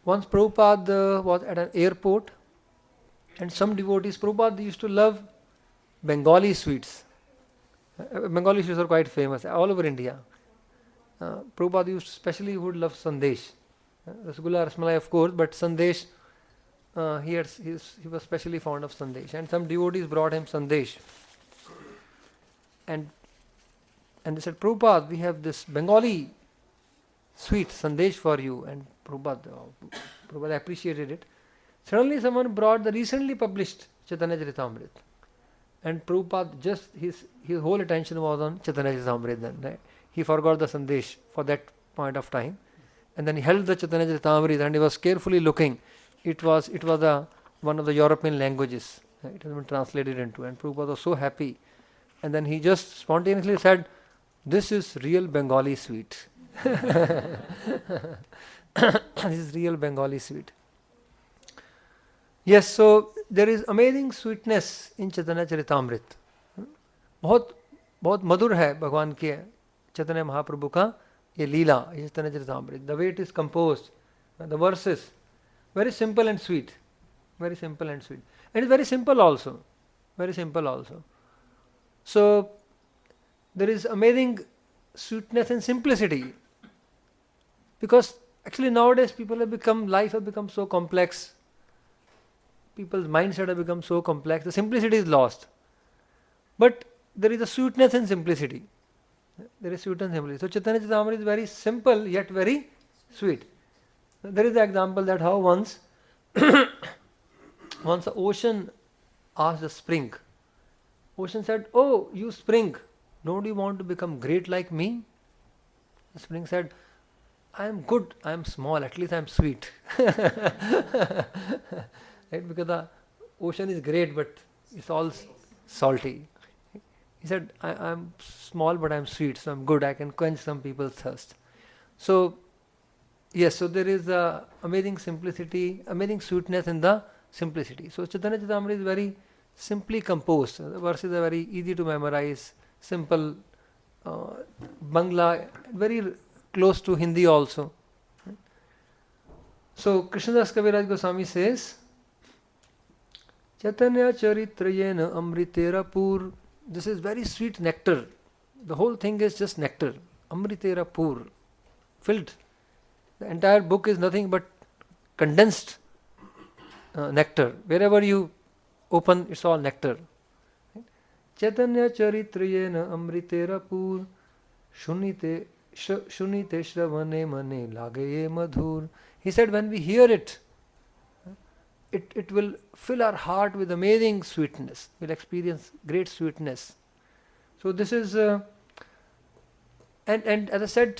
Once Prabhupada was at an airport and some devotees, Prabhupada used to love Bengali sweets. Bengali sweets are quite famous all over India. Prabhupada especially would love sandesh. Rasgulla, rasmalai of course, but sandesh, he was specially fond of sandesh. And some devotees brought him sandesh. And they said, Prabhupada, we have this Bengali sweet sandesh for you. And Prabhupada appreciated it. Suddenly someone brought the recently published Caitanya Caritamrita. And Prabhupada his whole attention was on Caitanya Caritamrita then. Right? He forgot the sandesh for that point of time. And then he held the Caitanya Caritamrita and he was carefully looking. It was one of the European languages. Right? It has been translated into. And Prabhupada was so happy. And then he just spontaneously said, "This is real Bengali sweet." This is real Bengali sweet. Yes, so there is amazing sweetness in Caitanya Caritamrita. बहुत बहुत मधुर है भगवान के चैतन्य महाप्रभु का ये लीला, ये चैतन्य Charitamrita. The way it is composed, the verses, very simple and sweet, very simple and sweet. And it's very simple also, very simple also. So there is amazing sweetness and simplicity, because actually nowadays life have become so complex, people's mindset have become so complex, the simplicity is lost. But there is a sweetness and simplicity. There is sweetness and simplicity. So Caitanya Caritamrita is very simple yet very sweet. There is the example that how once the ocean asked the spring. Ocean said, "Oh, you spring, don't you want to become great like me?" The spring said, "I am good, I am small, at least I am sweet." Right? Because the ocean is great, but it's all salty. He said, I am small, but I am sweet, so I am good, I can quench some people's thirst. So, yes, so there is amazing simplicity, amazing sweetness in the simplicity. So Caitanya Caritamrita is very simply composed. The verses are very easy to memorize, simple, Bangla, very close to Hindi also. So Krishnadas Kaviraj Goswami says, Caitanya Caritrayena Amritera Pur. This is very sweet nectar. The whole thing is just nectar. Amritera Pur. Filled. The entire book is nothing but condensed nectar. Wherever you open, it's all nectar. Caitanya Caritrayena Amritera Pur. Shunite Shravane Mane Lagaye Madhur. He said, when we hear it, it will fill our heart with amazing sweetness. We'll experience great sweetness. So this is, and as I said,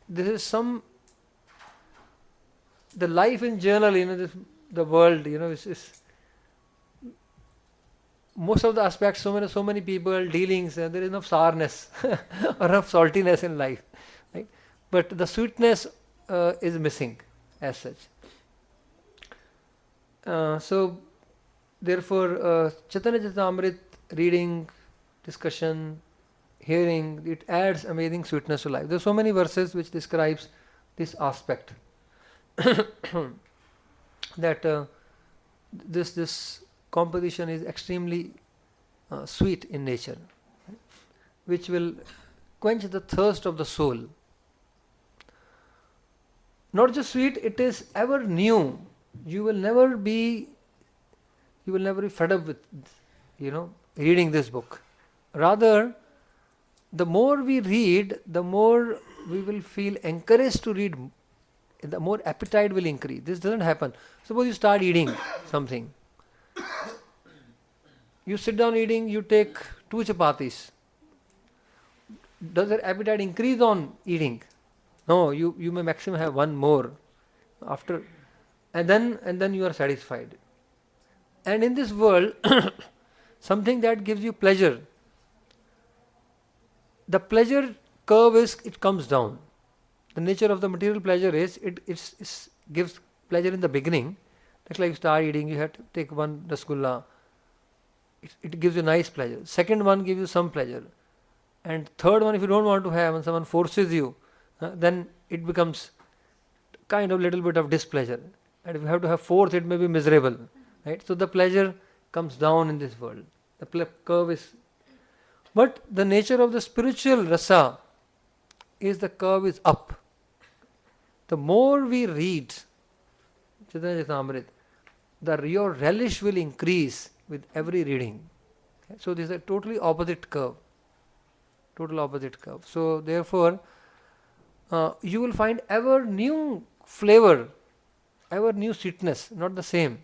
this is the life in general, the world, is most of the aspects, so many people, dealings, there is enough sourness or enough saltiness in life, right? But the sweetness is missing as such. So therefore Caitanya Caritamrita reading, discussion, hearing, it adds amazing sweetness to life. There are so many verses which describes this aspect that this composition is extremely sweet in nature, which will quench the thirst of the soul. not just sweet, it is ever new. You will never be fed up with, reading this book. Rather, the more we read, the more we will feel encouraged to read, the more appetite will increase. This doesn't happen. Suppose you start eating something. You sit down eating, you take 2 chapatis. Does your appetite increase on eating? No, you may maximum have 1 more after, and then you are satisfied. And in this world, something that gives you pleasure, the pleasure curve it comes down. The nature of the material pleasure is it gives pleasure in the beginning. It's like you start eating, you have to take 1 rasgulla. It gives you nice pleasure. Second one gives you some pleasure. And third one, if you don't want to have and someone forces you, then it becomes kind of little bit of displeasure. And if you have to have fourth, it may be miserable. Right? So the pleasure comes down in this world. The curve is... But the nature of the spiritual rasa is the curve is up. The more we read Caitanya Caritamrita, your relish will increase with every reading. Okay? So this is a totally opposite curve. Total opposite curve. So therefore, you will find ever new flavor, ever new sweetness, not the same.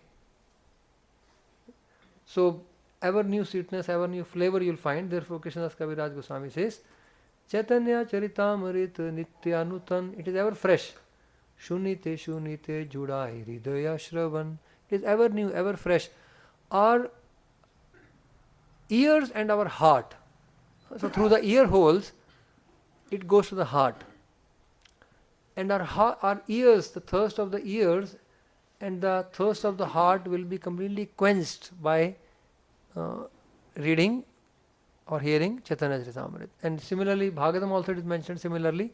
So ever new sweetness, ever new flavor you will find. Therefore, Krishnadas Kaviraj Goswami says, Caitanya Caritamrita Nityanutan. It is ever fresh. Shunite Shunite Judai Hridaya Shravan. It is ever new, ever fresh. Our ears and our heart. So through the ear holes, it goes to the heart. And our ears, the thirst of the ears and the thirst of the heart will be completely quenched by reading or hearing Caitanya Caritamrita. And similarly, Bhagavatam also is mentioned similarly.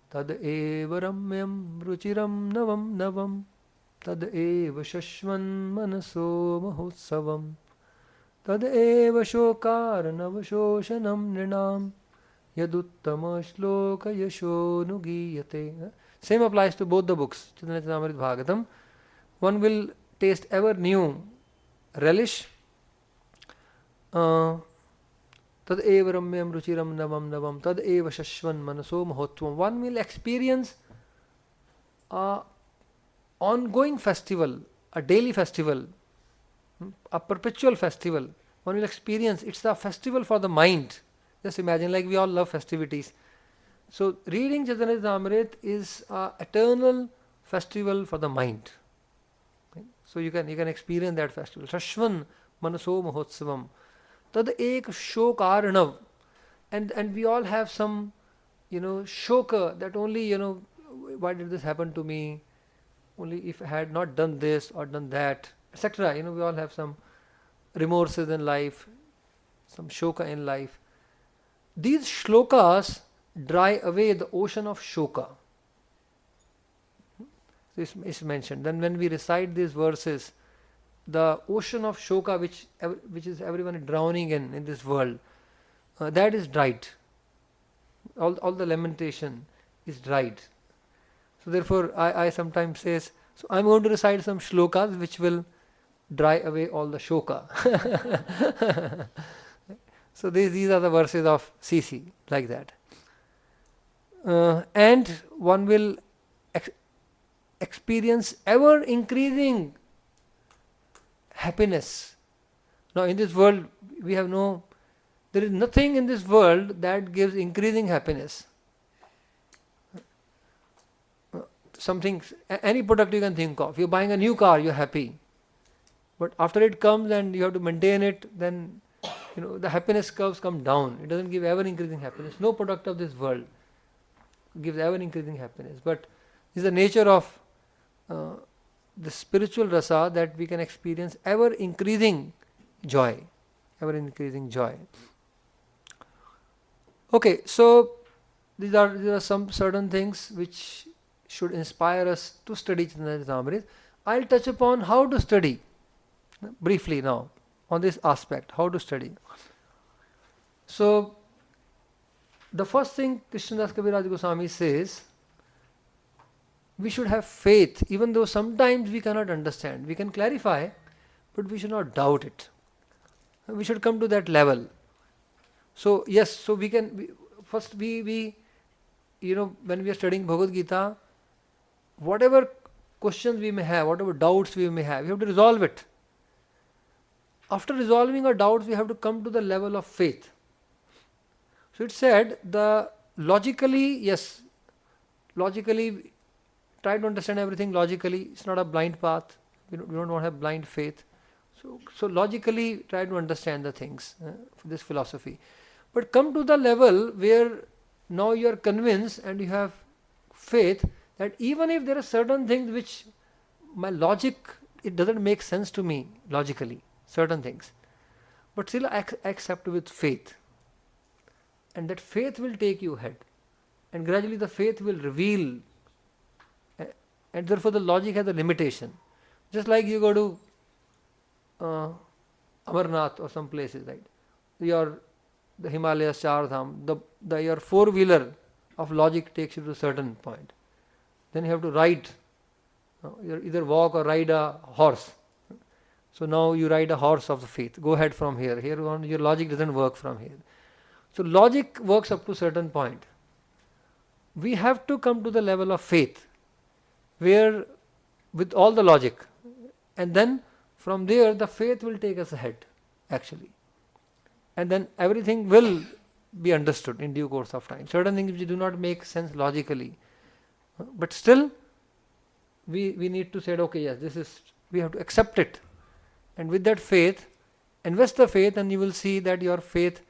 Tad eva ramyam ruchiram navam navam tad eva shashvan manaso mahotsavam tad eva shokar navashoshanam nrinam yaduttama shloka yasho nugiyate. Same applies to both the books, Caitanya Caritamrita, Bhagavatam. One will taste ever new relish. Tad eva ramyam ruchiram navam navam tad eva shashvan manaso mahotvam. One will experience a ongoing festival, a daily festival, a perpetual festival. One will experience, it's a festival for the mind. Just imagine, like we all love festivities. So reading Caitanya Caritamrita is an eternal festival for the mind. Okay? So you can experience that festival. Shashvan manaso mahotsavam. Tad ek shokarnav. And we all have some, shoka, that only, why did this happen to me? Only if I had not done this or done that, etc. We all have some remorses in life, some shoka in life. These shlokas dry away the ocean of shoka. This is mentioned. Then when we recite these verses, the ocean of shoka which is everyone drowning in this world, that is dried. All the lamentation is dried. So therefore I sometimes says, so I'm going to recite some shlokas which will dry away all the shoka. So these are the verses of CC, like that. And one will experience ever increasing happiness. Now in this world there is nothing in this world that gives increasing happiness. Something, any product you can think of. You're buying a new car, you're happy. But after it comes and you have to maintain it, then the happiness curves come down. It doesn't give ever increasing happiness. No product of this world gives ever increasing happiness. But this is the nature of the spiritual rasa, that we can experience ever increasing joy. Ever increasing joy. Okay, so these are some certain things which should inspire us to study Caitanya Caritamrita. I'll touch upon how to study briefly now on this aspect, how to study. So the first thing Krishnadas Kaviraj Goswami says, we should have faith, even though sometimes we cannot understand. We can clarify, but we should not doubt it. We should come to that level. So yes, so we can, first we when we are studying Bhagavad Gita, whatever questions we may have, whatever doubts we may have, we have to resolve it. After resolving our doubts, we have to come to the level of faith. So it said, logically try to understand everything logically. It's not a blind path. We don't want to have blind faith. So logically try to understand the things, this philosophy. But come to the level where now you are convinced and you have faith that even if there are certain things which my logic, it doesn't make sense to me logically, certain things, but still I accept with faith. And that faith will take you ahead. And gradually the faith will reveal. And therefore the logic has a limitation. Just like you go to Amarnath or some places, right? The Himalayas, Char Dham, your four-wheeler of logic takes you to a certain point. Then you have to ride, you either walk or ride a horse. So now you ride a horse of the faith. Go ahead from here. Here on your logic doesn't work from here. So logic works up to a certain point. We have to come to the level of faith, where with all the logic, and then from there the faith will take us ahead, actually. And then everything will be understood in due course of time. Certain things which do not make sense logically, but still we need to say, okay, yes, we have to accept it. And with that faith, invest the faith, and you will see that your faith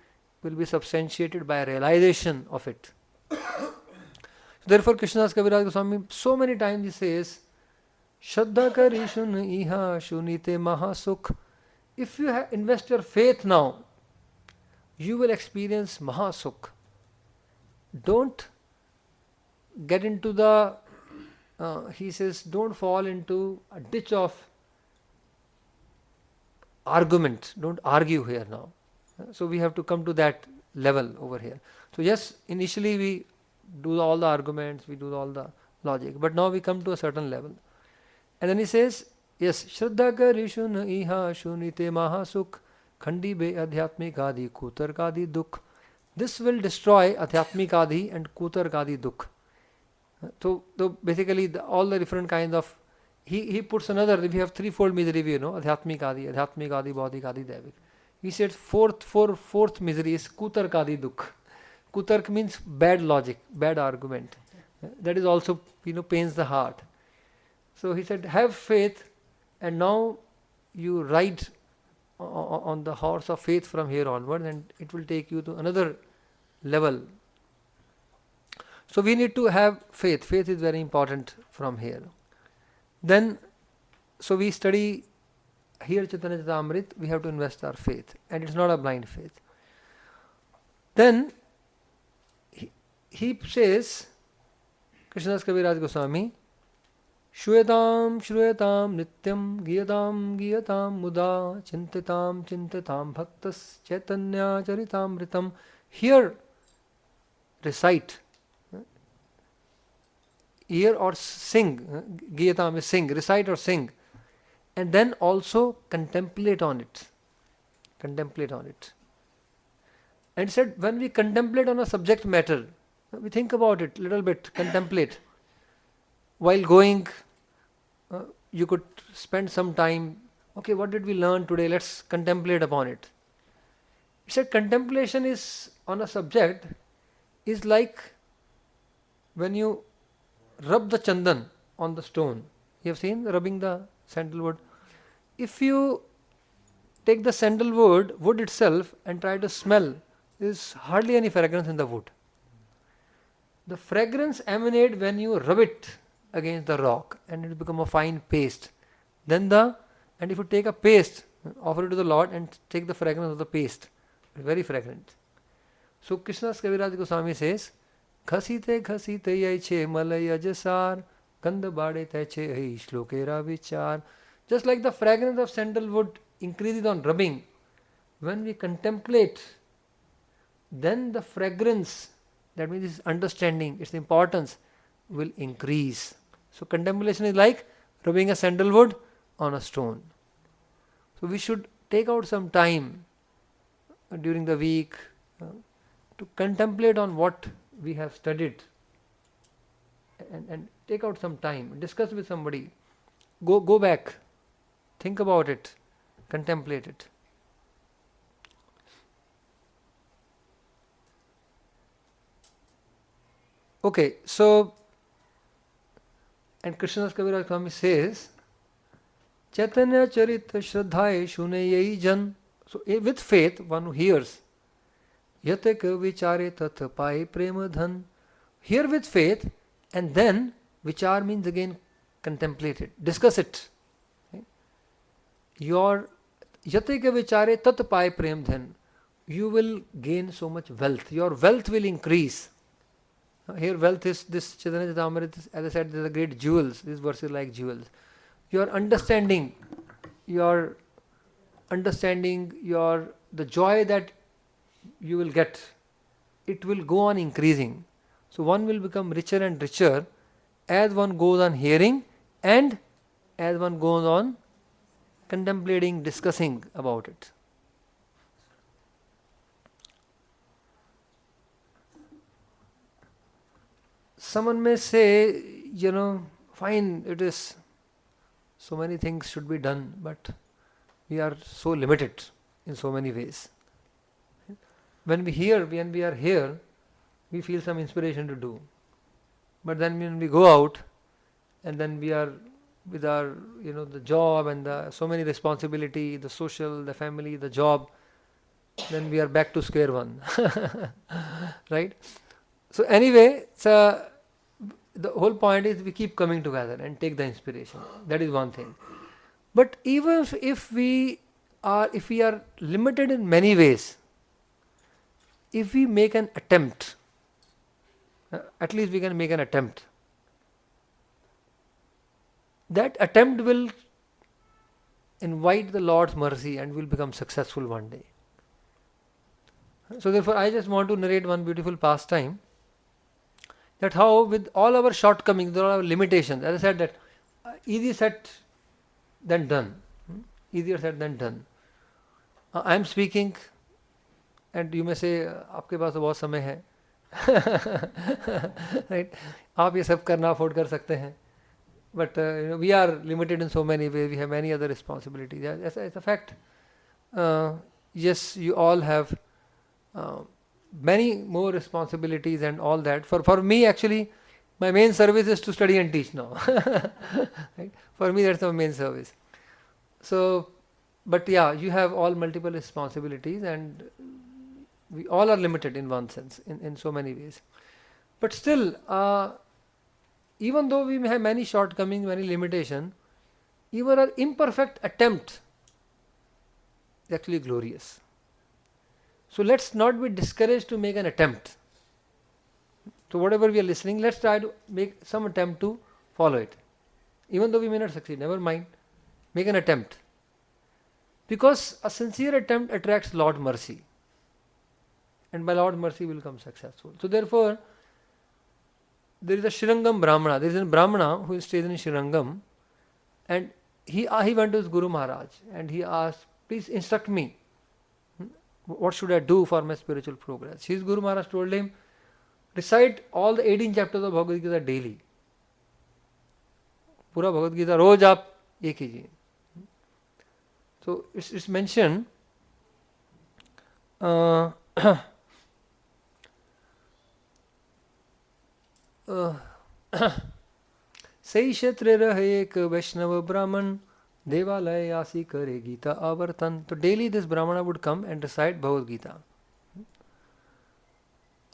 will be substantiated by a realization of it. Therefore, Krishnadas Kaviraj Goswami so many times he says, Shraddha kari shun iha shunite mahasukh. If you invest your faith now, you will experience mahasukh. Don't get into he says, don't fall into a ditch of argument. Don't argue here now. So we have to come to that level over here. So yes, initially we do all the arguments, we do all the logic, but now we come to a certain level. And then he says, yes, Shraddha kari shun iha shunite mahasukh khandi be adhyatmikadi kutarkadi dukh. This will destroy adhyatmikadi and kutarkadi dukh. So basically all the different kinds of, he puts another, we have threefold misery, adhyatmikadi, bauddhikadi, devik. He said fourth misery is kutarkadi dukh. Kutark means bad logic, bad argument. That is also, pains the heart. So he said, have faith, and now you ride on the horse of faith from here onward, and it will take you to another level. So we need to have faith. Faith is very important from here. Then, so we study here Caitanya Caritamrita, we have to invest our faith, and it's not a blind faith. Then he says, Krishnadas Kaviraj Goswami, Shruyatam nityam giyatam muda chintatam bhaktas Caitanya Caritamritam. Here recite, hear or sing, giyatam is sing, recite or sing, and then also contemplate on it. Contemplate on it. And said, when we contemplate on a subject matter, we think about it a little bit, contemplate. While going, you could spend some time, okay, what did we learn today? Let's contemplate upon it. He said, contemplation is on a subject is like when you rub the chandan on the stone. You have seen rubbing the sandalwood. If you take the sandalwood, wood itself, and try to smell, there is hardly any fragrance in the wood. The fragrance emanates when you rub it against the rock and it becomes a fine paste. And if you take a paste, offer it to the Lord and take the fragrance of the paste, very fragrant. So Krishnadas Kaviraj Goswami says, Khasite yaiche malay ajasar gandha bade taiche hai shlokera vichar. Just like the fragrance of sandalwood increases on rubbing, when we contemplate, then the fragrance, that means its understanding, its importance will increase. So contemplation is like rubbing a sandalwood on a stone. So we should take out some time during the week to contemplate on what we have studied, and take out some time, discuss with somebody, go back, think about it, contemplate it. Okay, so, and Krishnadas Kaviraj Swami says, Caitanya Caritamrita Shraddhaye Shunayai Jan. So with faith, one who hears, Yatek Vichare Tat Pai Prema Dhan. Hear with faith, and then Vichar means again contemplate it, discuss it. Okay? Your Yatek Vichare Tat Pai Prem Dhan. You will gain so much wealth. Your wealth will increase. Here wealth is this Caitanya Caritamrita, as I said, these are great jewels. These verses are like jewels. Your understanding, the joy that you will get, it will go on increasing. So one will become richer and richer as one goes on hearing and as one goes on contemplating, discussing about it. Someone may say, fine, it is, so many things should be done, but we are so limited in so many ways. When we are here, we feel some inspiration to do. But then when we go out, and then we are with our, the job and so many responsibility, the social, the family, the job, then we are back to square one. Right? So anyway, the whole point is we keep coming together and take the inspiration. That is one thing. But even if we are limited in many ways, if we make an attempt, at least we can make an attempt. That attempt will invite the Lord's mercy and will become successful one day. So therefore, I just want to narrate one beautiful pastime, that how with all our shortcomings, all our limitations, as I said, that easy said than done. Easier said than done. I am speaking, and you may say, आपके पास तो बहुत समय है. Right? आप ये सब करना afford कर सकते हैं. But we are limited in so many ways. We have many other responsibilities. It's a fact. Yes, you all have many more responsibilities and all that. For me, actually, my main service is to study and teach now. Right? For me, that's my main service. So, but yeah, you have all multiple responsibilities, and we all are limited in one sense, in so many ways. But still, even though we may have many shortcomings, many limitations, even our imperfect attempt is actually glorious. So let's not be discouraged to make an attempt. So whatever we are listening, let's try to make some attempt to follow it. Even though we may not succeed, never mind. Make an attempt. Because a sincere attempt attracts Lord mercy. And by Lord mercy we will become successful. So therefore, there is a Srirangam Brahmana. There is a Brahmana who stays in Srirangam, and he went to his Guru Maharaj and he asked, please instruct me. What should I do for my spiritual progress? His Guru Maharaj told him, recite all the 18 chapters of Bhagavad Gita daily. Pura Bhagavad Gita रोज आप ये कीजिए. So it's mentioned सही क्षेत्र रहे एक वैष्णव ब्राह्मण देवालय आसी करे गीता आवर्तन. So daily this Brahmana would come and recite Bhagavad Gita.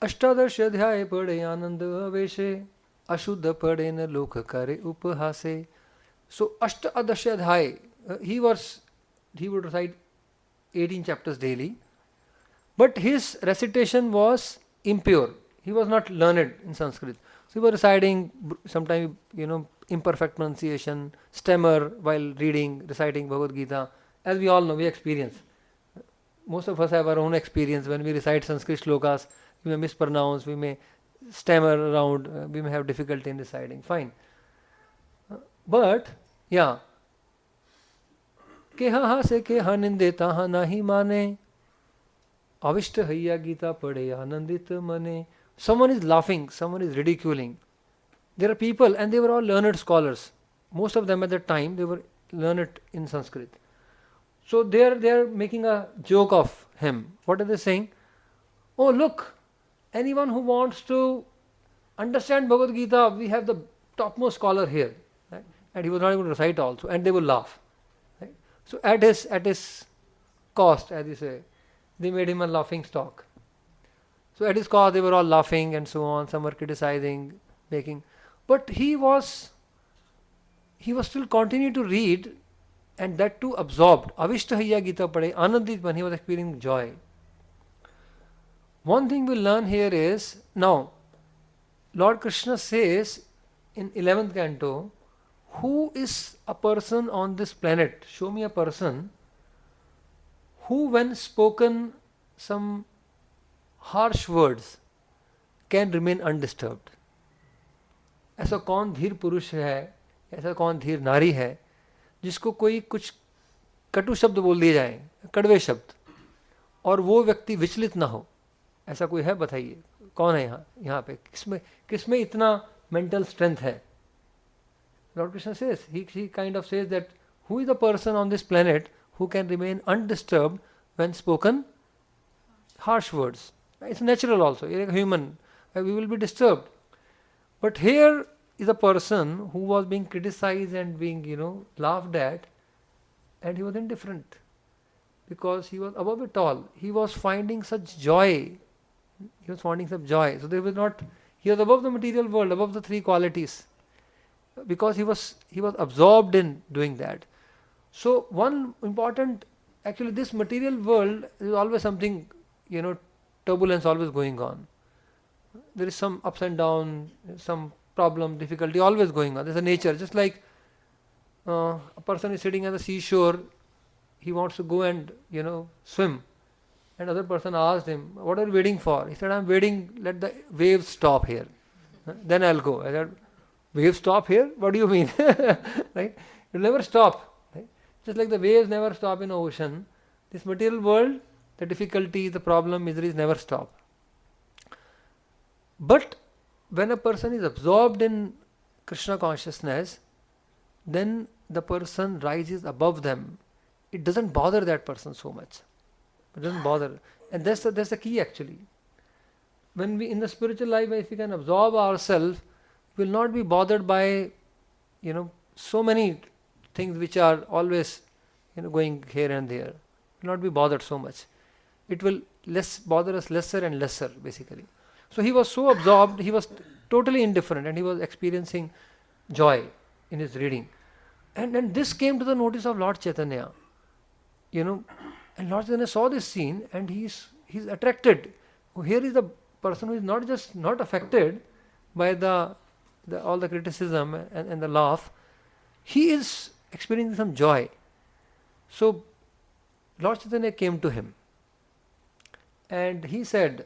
अष्टादश अध्याय पढ़े आनंद अवेशे अशुद्ध पढ़े न लोक करे उपहासे. So अष्टादश अध्याय, he would recite 18 chapters daily, but his recitation was impure. He was not learned in Sanskrit. So he was reciting, sometimes, imperfect pronunciation, stammer while reciting Bhagavad Gita. As we all know, we experience. Most of us have our own experience. When we recite Sanskrit shlokas, we may mispronounce, we may stammer around, we may have difficulty in reciting. Fine. But, yeah, ke ha se ke ha ninde taha nahi mane, avishta hayya Gita pade anandit mane. Someone is laughing, someone is ridiculing. There are people, and they were all learned scholars. Most of them at that time, they were learned in Sanskrit. So they are making a joke of him. What are they saying? Oh, look, anyone who wants to understand Bhagavad Gita, we have the topmost scholar here. Right? And he was not able to recite also, and they will laugh. Right? So at his cost, as you say, they made him a laughing stock. So at his cost, they were all laughing and so on. Some were criticizing, making, but he was still continuing to read, and that too absorbed. Avishtahaya Gita pade, Anandit, when he was experiencing joy. One thing we learn here is, now, Lord Krishna says in 11th canto, who is a person on this planet? Show me a person who, when spoken some harsh words, can remain undisturbed. ऐसा कौन धीर पुरुष है, ऐसा कौन धीर नारी है जिसको कोई कुछ कटु शब्द बोल दिए जाए, कड़वे शब्द, और वो व्यक्ति विचलित ना हो? ऐसा कोई है? बताइए, कौन है यहाँ पे? किसमें इतना मेंटल स्ट्रेंथ है? Lord Krishna says, he kind of says that who is the person on this planet who can remain undisturbed when spoken harsh words? It's natural also, you're a human, we will be disturbed. But here is a person who was being criticized and being, laughed at, and he was indifferent because he was above it all. He was finding such joy. So he was above the material world, above the three qualities, because he was absorbed in doing that. So one important, actually this material world is always something, turbulence always going on. There is some ups and downs, some problem, difficulty always going on. There's a nature. Just like a person is sitting at the seashore, he wants to go and swim, and other person asked him, "What are you waiting for?" He said, "I'm waiting. Let the waves stop here, then I'll go." I said, "Waves stop here? What do you mean?" Right? It'll never stop. Right? Just like the waves never stop in the ocean, this material world, the difficulty, the problem, miseries never stop. But when a person is absorbed in Krishna consciousness, then the person rises above them. It doesn't bother that person so much. It doesn't bother. And that's the key actually. When we, in the spiritual life, if we can absorb ourselves, we will not be bothered by, so many things which are always, going here and there. We will not be bothered so much. It will bother us lesser and lesser, basically. So he was so absorbed, he was totally indifferent, and he was experiencing joy in his reading. And this came to the notice of Lord Chaitanya. And Lord Chaitanya saw this scene, and he's attracted. Here is the person who is not affected by all the criticism and the laugh. He is experiencing some joy. So Lord Chaitanya came to him, and he said,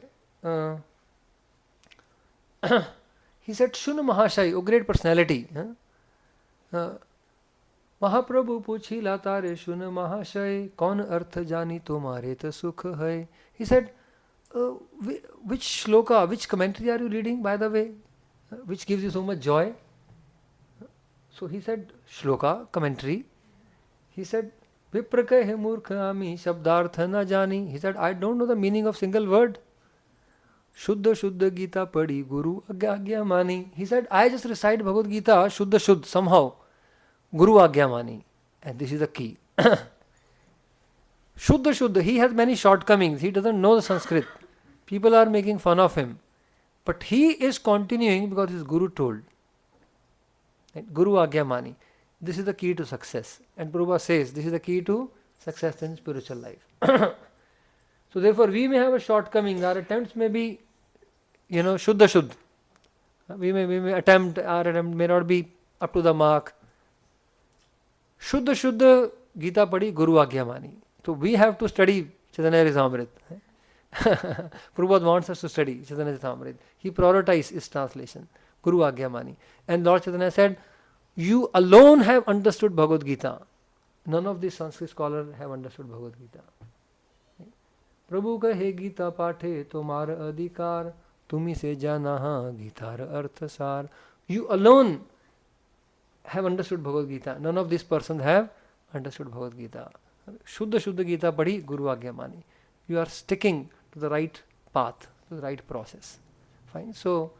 Shuna Mahashai, O great personality, Mahaprabhu puchila tare Shuna Mahashai, kaun arth jani tumhare ta sukh hai. He said, which shloka, which commentary are you reading, by the way, which gives you so much joy? So he said, shloka, commentary. He said, Vipraka he murkhami shabdartha na jani. He said, I don't know the meaning of single word. Shuddha Shuddha Gita padi Guru Agya Mani. He said, I just recite Bhagavad Gita Shuddha somehow. Guru Agya Mani. And this is the key. Shuddha, he has many shortcomings. He doesn't know the Sanskrit. People are making fun of him. But he is continuing because his Guru told. Right? Guru Agya Mani. This is the key to success. And Prabhupada says, this is the key to success in spiritual life. So therefore we may have a shortcoming, our attempts may be, Shuddha. We may attempt, our attempt may not be up to the mark. Shuddha Gita padi Guru Agya Mani. So we have to study Caitanya Caritamrita. Prabhupada wants us to study Caitanya Caritamrita. He prioritized his translation, Guru Agya Mani. And Lord Chaitanya said, You alone have understood Bhagavad Gita. None of these Sanskrit scholars have understood Bhagavad Gita. प्रभु कहे गीता पाठे तुम्हार अधिकार तुम्ही से जाना guitar अर्थ सार. You alone have understood Bhagavad Gita. None of these persons have understood Bhagavad Gita. Shuddha Shuddha Gita padhi, Guru Agya mani. You are sticking to the right path, to the right process. Fine. So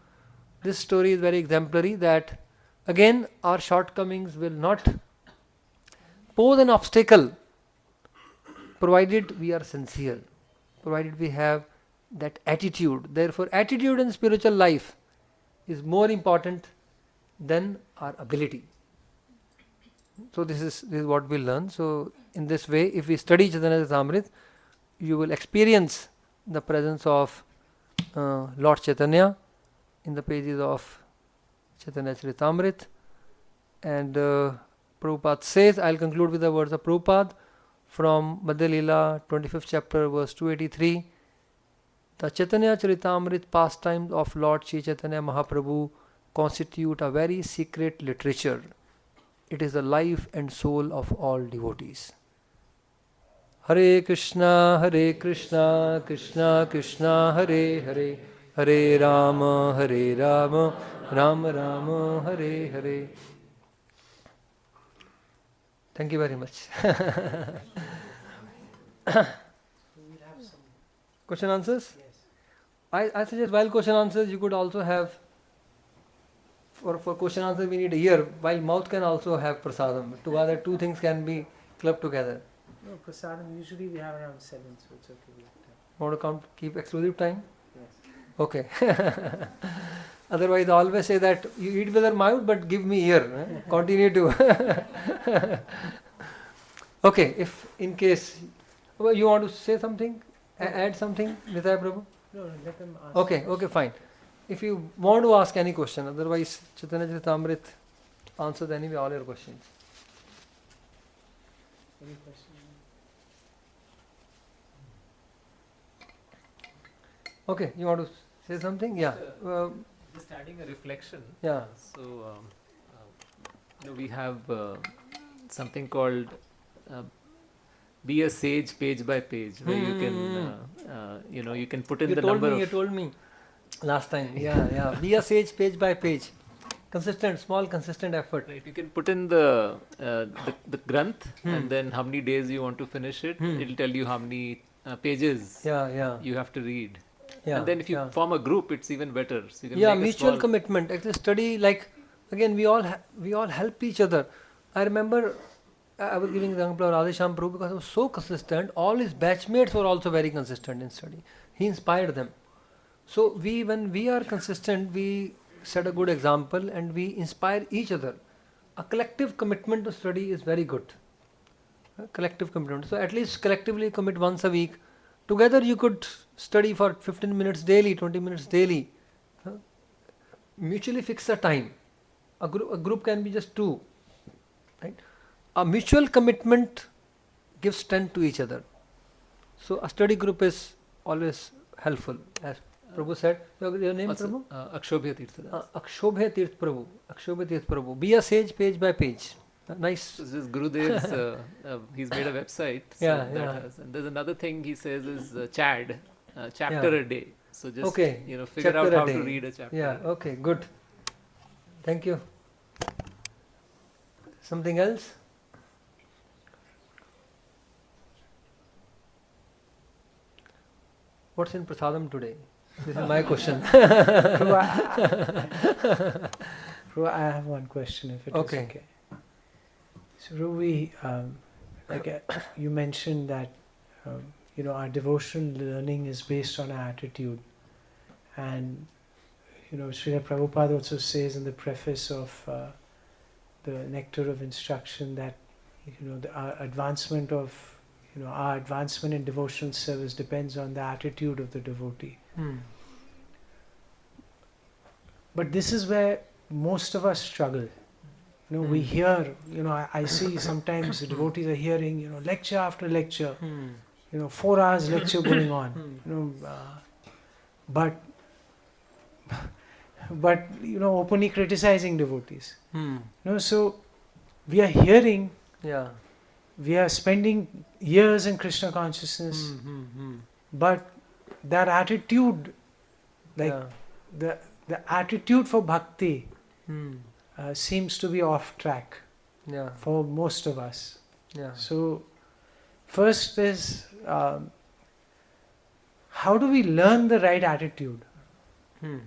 this story is very exemplary that again our shortcomings will not pose an obstacle provided we are sincere, provided we have that attitude. Therefore, attitude in spiritual life is more important than our ability. So this is what we learn. So in this way, if we study Caitanya Caritamrita, you will experience the presence of Lord Chaitanya in the pages of Caitanya Caritamrita. And Prabhupada says, I'll conclude with the words of Prabhupada from Madhya Leela, 25th chapter, verse 283. The Caitanya Caritamrita pastimes of Lord Sri Chaitanya Mahaprabhu constitute a very secret literature. It is the life and soul of all devotees. Hare Krishna, Krishna Krishna, Hare Hare, Hare Rama, Rama Rama, Hare Hare. Thank you very much. Question answers? Yes. I suggest while question answers you could also have, for question answers we need a ear, while mouth can also have prasadam. Together two things can be clubbed together. No, prasadam usually we have around 7, so it's okay. We have time. Want to count, keep exclusive time? Yes. Okay. Otherwise I always say that you eat with your mouth but give me ear. Continue to. Okay, if in case you want to say something, add something, Nithai Prabhu? No, let them ask. Okay, fine. If you want to ask any question, otherwise Caitanya Caritamrita answers anyway all your questions. Any question? Okay, you want to say something? Yeah. Just adding a reflection. Yeah. So, we have something called be a sage page by page, where you can, you can put in You the told number me. You of. told me last time. Yeah. Be a sage page by page. Small consistent effort. Right, you can put in the granth and then how many days you want to finish it. It'll tell you how many pages you have to read. Yeah, and then if you form a group, it's even better. So you can make mutual a small commitment. Actually, study, like again we all help each other. I remember I was giving the example of Radhesham Prabhu because he was so consistent. All his batchmates were also very consistent in study. He inspired them. So when we are consistent, we set a good example and we inspire each other. A collective commitment to study is very good. A collective commitment. So at least collectively commit once a week. Together you could study for 15 minutes daily, 20 minutes daily. Mutually fix a time. A group can be just 2. Right? A mutual commitment gives strength to each other. So a study group is always helpful. As Prabhu said, your name Prabhu? Akshobhya Tirtha. Akshobhya Tirth Prabhu. Akshobhya Tirth Prabhu. Be a sage page by page. Nice. So this is Gurudev's, he's made a website. So and there's another thing he says is chapter a day. So just figure chapter out how day. to read a chapter. Yeah, okay, good. Thank you. Something else? What's in prasadam today? This is my question. Prabhu, I have one question, if it is okay. So, Ruby, you mentioned that our devotional learning is based on our attitude, and Srila Prabhupada also says in the preface of the Nectar of Instruction that our advancement in devotional service depends on the attitude of the devotee. But this is where most of us struggle. We hear, I see sometimes the devotees are hearing, lecture after lecture, 4 hours lecture going on, but but openly criticizing devotees. Hmm. So we are hearing, Yeah. we are spending years in Krishna consciousness, but that attitude, like Yeah. the attitude for bhakti Hmm. seems to be off track Yeah. for most of us. Yeah. So first is, how do we learn the right attitude? Hmm.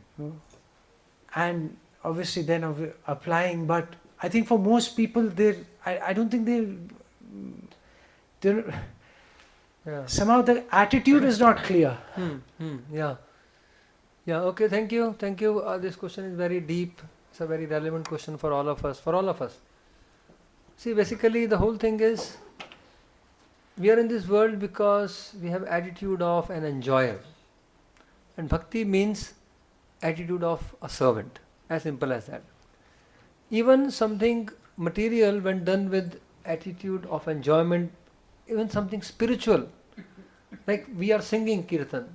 And obviously then applying, but I think for most people, I don't think they're Yeah. somehow the attitude is not clear. Yeah. Yeah. Okay. Thank you. Thank you. This question is very deep. It's a very relevant question for all of us. For all of us. See, basically, the whole thing is we are in this world because we have attitude of an enjoyer, and bhakti means attitude of a servant. As simple as that. Even something material, when done with attitude of enjoyment, even something spiritual, like we are singing kirtan.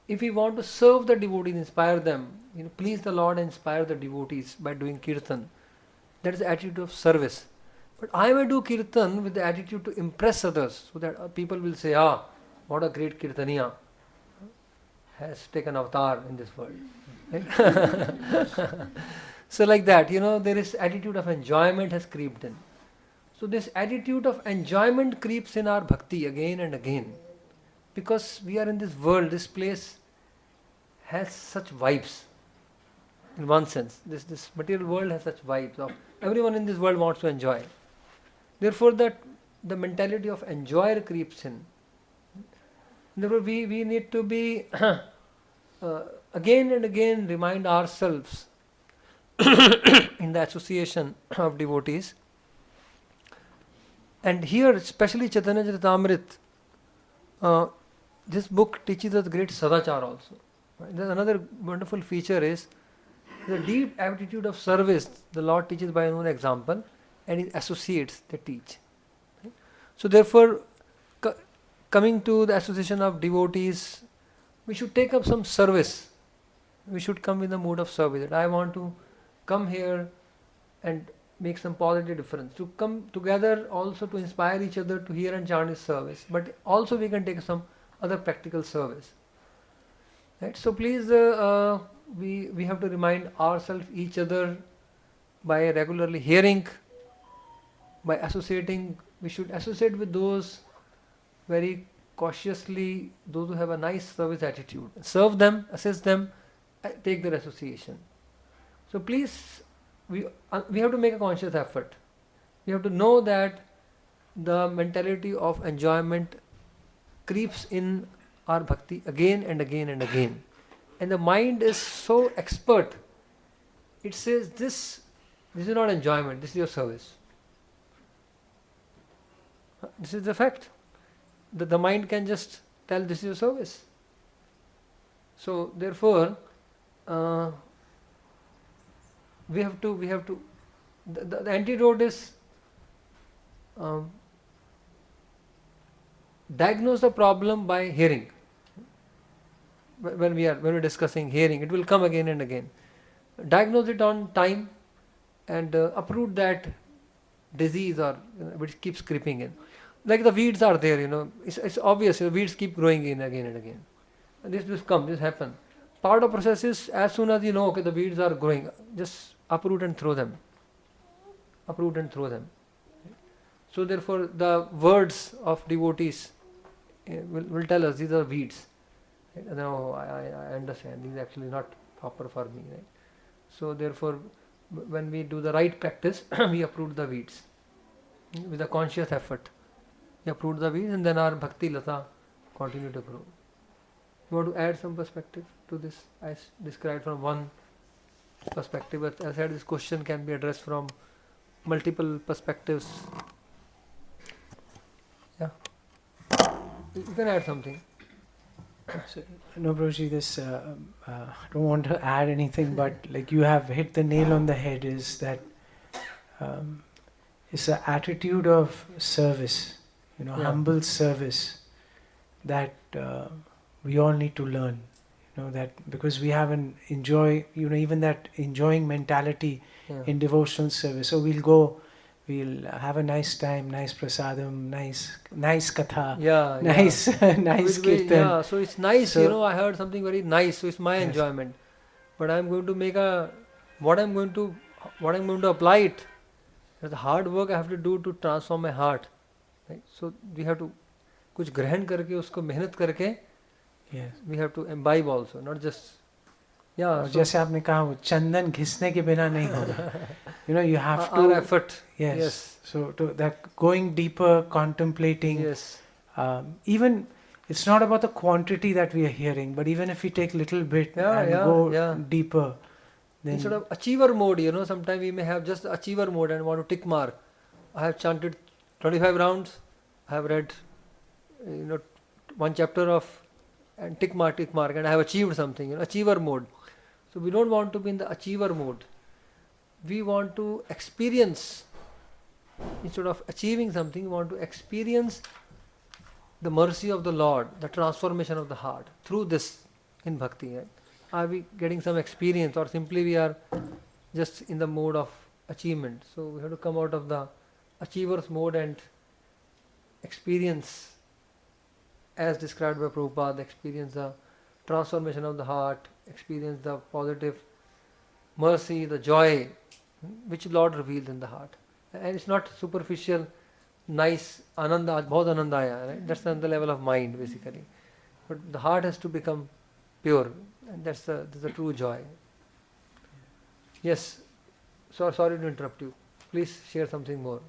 If we want to serve the devotees, inspire them, please the Lord, inspire the devotees by doing kirtan. That is the attitude of service. But I may do kirtan with the attitude to impress others, so that people will say, what a great kirtaniya has taken avatar in this world. Right? So like that, there is attitude of enjoyment has creeped in. So this attitude of enjoyment creeps in our bhakti again and again. Because we are in this world, this place has such vibes. In one sense, this material world has such vibes of everyone in this world wants to enjoy. Therefore, the mentality of enjoyer creeps in. Therefore, we need to be again and again remind ourselves in the association of devotees. And here, especially Caitanya Caritamrita, this book teaches us great sadachar also. Right? There's another wonderful feature is the deep attitude of service. The Lord teaches by an own example, and His associates they teach. Right? So therefore, coming to the association of devotees, we should take up some service. We should come with the mood of service. That I want to come here and make some positive difference. To come together also to inspire each other to hear and chant His service. But also we can take some other practical service. Right? So please, we have to remind ourselves, each other, by regularly hearing, by associating. We should associate with those very cautiously, those who have a nice service attitude. Serve them, assist them, take their association. So please, we have to make a conscious effort. We have to know that the mentality of enjoyment creeps in our bhakti again and again and again. And the mind is so expert. It says this is not enjoyment, this is your service. This is the fact. The mind can just tell this is your service. So therefore, we have to. The antidote is diagnose the problem by hearing. When we're discussing hearing, it will come again and again. Diagnose it on time and uproot that disease or which keeps creeping in. Like the weeds are there, it's obvious. The weeds keep growing in again and again. And this happen. Part of the process is, as soon as okay, the weeds are growing, just uproot and throw them. Uproot and throw them. So therefore, the words of devotees will tell us these are weeds. Right? No, I understand. These are actually not proper for me. Right? So therefore, when we do the right practice, we uproot the weeds with a conscious effort. We uproot the weeds, and then our bhakti lata continue to grow. You want to add some perspective to this? I described from one perspective, but as I said, this question can be addressed from multiple perspectives. Yeah, you can add something. So, no, Prabhuji, this I don't want to add anything, but like you have hit the nail on the head. Is that it's an attitude of service, humble service that we all need to learn. that because we have an enjoy, even that enjoying mentality Yeah. in devotional service. So we'll go, we'll have a nice time, nice prasadam, nice katha, Yeah, nice nice kirtan. yeah, so it's nice, So- I heard something very nice, so it's my Yes. enjoyment. But I'm going to make what I'm going to apply it. The hard work I have to do to transform my heart. Right? So we have to कुछ ग्रहण करके उसको मेहनत करके Yes. we have to imbibe also, not just और जैसे आपने कहा वो चंदन घिसने के बिना नहीं होगा. You have to. our effort. Yes. So to that going deeper, contemplating. Yes. Even it's not about the quantity that we are hearing, but even if we take little bit and go deeper, then Instead of achiever mode, sometimes we may have just the achiever mode and want to tick mark. I have chanted 25 rounds. I have read, one chapter of and tick mark, and I have achieved something. Achiever mode. So we don't want to be in the achiever mode. We want to experience. Instead of achieving something, we want to experience the mercy of the Lord, the transformation of the heart through this in bhakti. Right? Are we getting some experience, or simply we are just in the mode of achievement? So we have to come out of the achiever's mode and experience, as described by Prabhupada, experience the transformation of the heart, experience the positive mercy, the joy which Lord reveals in the heart. And it's not superficial, nice, ananda, bahut ananda aaya, right? That's another level of mind basically. But the heart has to become pure, and that's the true joy. Yes, sorry to interrupt you. Please share something more.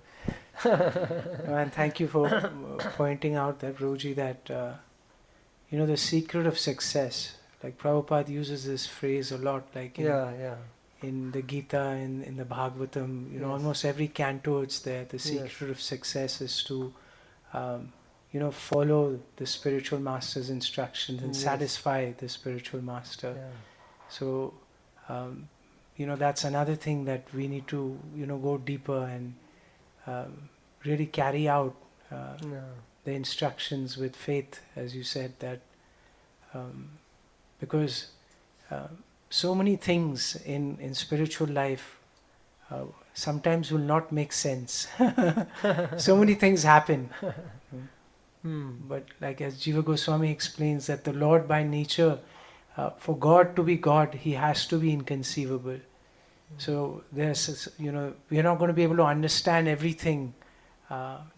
And thank you for pointing out that, Prabhuji, that the secret of success. Like Prabhupada uses this phrase a lot, like in the Gita, in the Bhagavatam, almost every canto it's there. The secret of success is to, follow the spiritual master's instructions and satisfy the spiritual master. Yeah. So, that's another thing that we need to, go deeper and really carry out the instructions with faith, as you said, that because so many things in spiritual life sometimes will not make sense. So many things happen. But like as Jiva Goswami explains, that the Lord by nature, for God to be God, He has to be inconceivable. So there's, we are not going to be able to understand everything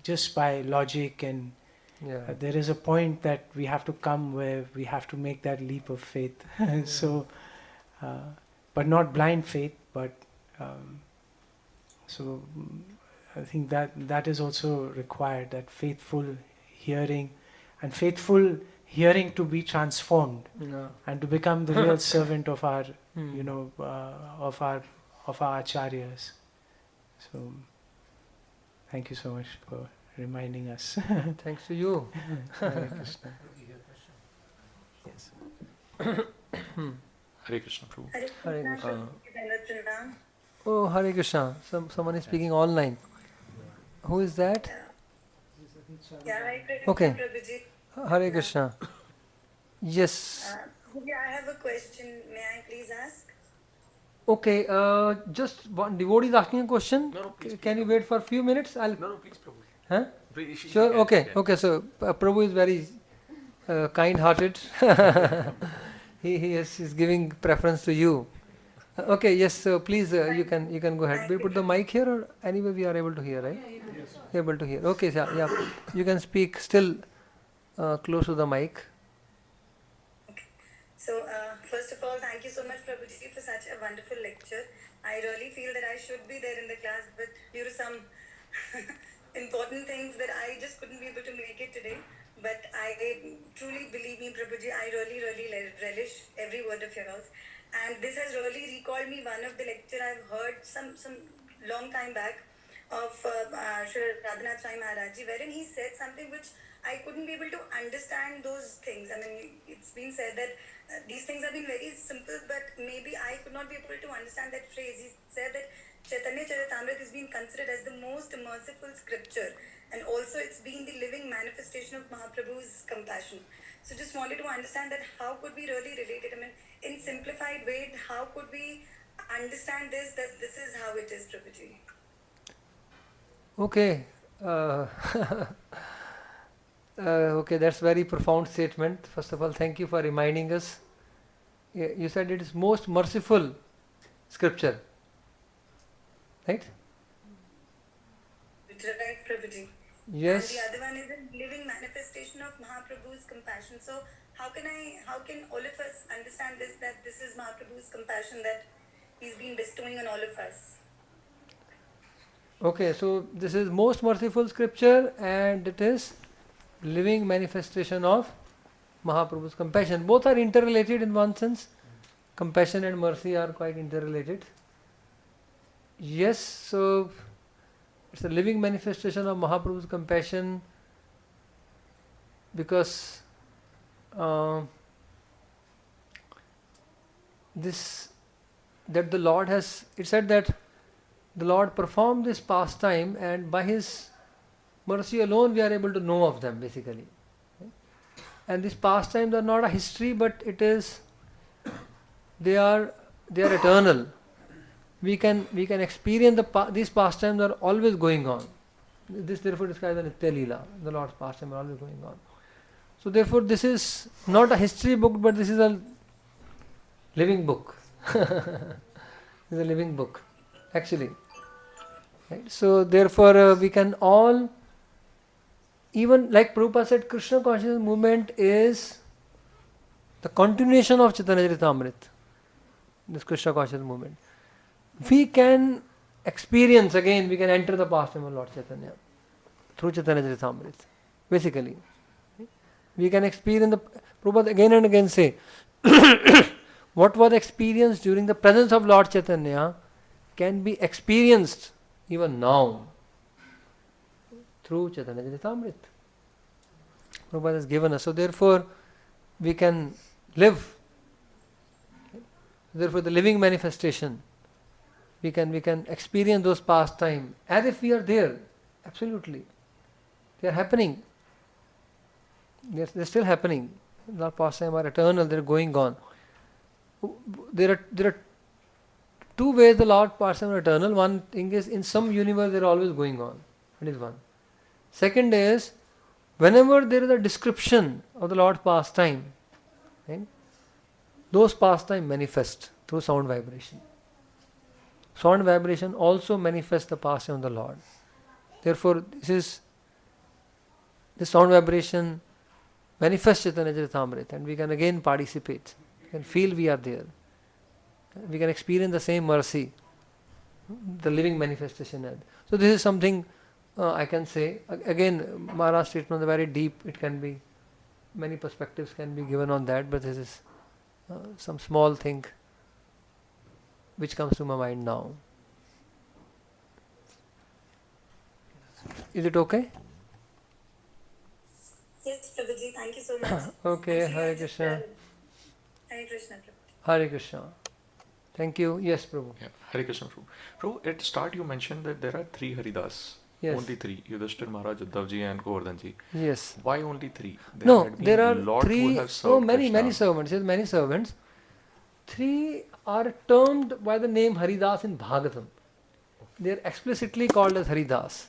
just by logic, and there is a point that we have to come where we have to make that leap of faith. So, but not blind faith, but so I think that is also required, that faithful hearing, and faithful hearing to be transformed and to become the real servant of our, of our acharyas. So, thank you so much for reminding us. Thanks to you. Hare Krishna. Yes. Hare Krishna, Prabhu. Hare Krishna. Oh, Hare Krishna. Someone is speaking online. Who is that? Yeah, Hare Krishna, Okay. Prabhuji. Hare Krishna. Yes. I have a question. May I please ask? Okay. Just one devotee is asking a question. No, please, Can you wait for a few minutes? No, please, Prabhu. Huh? Please, she Sure. can, Okay. yeah. Okay. So Prabhu is very kind-hearted. he is giving preference to you. Okay. Yes. So please, you can go ahead. We put the mic here, or anyway we are able to hear, right? Able to hear. Okay. So, yeah. You can speak still close to the mic. So, first of all, thank you so much, Prabhuji, for such a wonderful lecture. I really feel that I should be there in the class, but due to some important things that I just couldn't be able to make it today. But I truly, believe me, Prabhuji, I really relish every word of yours. And this has really recalled me one of the lecture I've heard some long time back of Sri Radha Madhav, wherein he said something which I couldn't be able to understand those things. I mean, it's been said that these things have been very simple, but maybe I could not be able to understand that phrase. He said that Caitanya Caritamrita is being considered as the most merciful scripture, and also it's been the living manifestation of Mahaprabhu's compassion. So just wanted to understand that how could we really relate it? I mean, in simplified way, how could we understand this, that this is how it is, Prabhuji? Okay. Okay, that's very profound statement. First of all, thank you for reminding us. You said it is most merciful scripture, right? Right, Prabhuji. Yes. And the other one is a living manifestation of Mahaprabhu's compassion. So how can all of us understand this, that this is Mahaprabhu's compassion that he's been bestowing on all of us? Okay, so this is most merciful scripture and it is living manifestation of Mahaprabhu's compassion. Both are interrelated in one sense. Compassion and mercy are quite interrelated. Yes, so it's a living manifestation of Mahaprabhu's compassion because that the Lord has, it said that the Lord performed this pastime and by His mercy alone we are able to know of them basically. And these pastimes are not a history but it is, they are eternal. We can experience these pastimes are always going on. This therefore describes the Nitya Leela. The Lord's pastimes are always going on. So therefore this is not a history book but this is a living book. It's a living book actually. Right? So therefore we can all, even like Prabhupada said, Krishna consciousness movement is the continuation of Caitanya Caritamrita, this Krishna consciousness movement. We can experience again, we can enter the pastime of Lord Chaitanya through Caitanya Caritamrita. Basically, we can experience the Prabhupada again and again say, what was experienced during the presence of Lord Chaitanya can be experienced even now through Caitanya Caritamrita. Prabhupada has given us. So therefore, we can live. Therefore, the living manifestation, we can experience those pastimes as if we are there. Absolutely, they are happening. They're still happening. The pastimes are eternal. They're going on. There are two ways the Lord pastimes are eternal. One thing is in some universe they're always going on. That is one. Second is whenever there is a description of the Lord's pastime, right, those pastimes manifest through sound vibration. Sound vibration also manifests the pastime of the Lord. Therefore, this sound vibration manifests Caitanya Caritamrita and we can again participate. We can feel we are there. We can experience the same mercy, the living manifestation. So this is something I can say. Again, Maharaj's statement is very deep. It can be, many perspectives can be given on that, but this is some small thing which comes to my mind now. Is it okay? Yes, Prabhuji, thank you so much. Okay, Actually, Hare I just, Krishna. Hare Krishna, Prabhuji. Hare Krishna. Thank you. Yes, Prabhu. Yeah, Hare Krishna, Prabhu. Prabhu, at start you mentioned that there are 3 Haridas. Yes. Only 3. Yudhishthir Maharaj, Uddhavji and Govardhanji. Yes. Why only 3? No, had been there are lot who 3. have served Many Krishna. servants. Yes, many servants. 3 are termed by the name Haridas in Bhagavatam. They are explicitly called as Haridas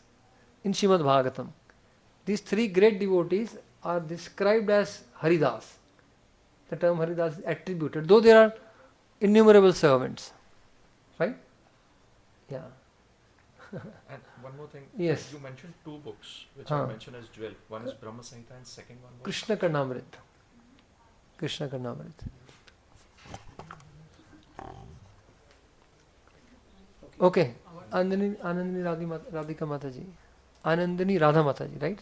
in Srimad Bhagavatam. These 3 great devotees are described as Haridas. The term Haridas is attributed, though there are innumerable servants. Right? Yeah. And one more thing. Yes. You mentioned 2 books which are mentioned as jewel. One is Brahma Samhita and second one was Krishna Karnamrita. Krishna Karnamrita. Okay. Anandini Radhika Mataji. Anandini Radha Mataji, right?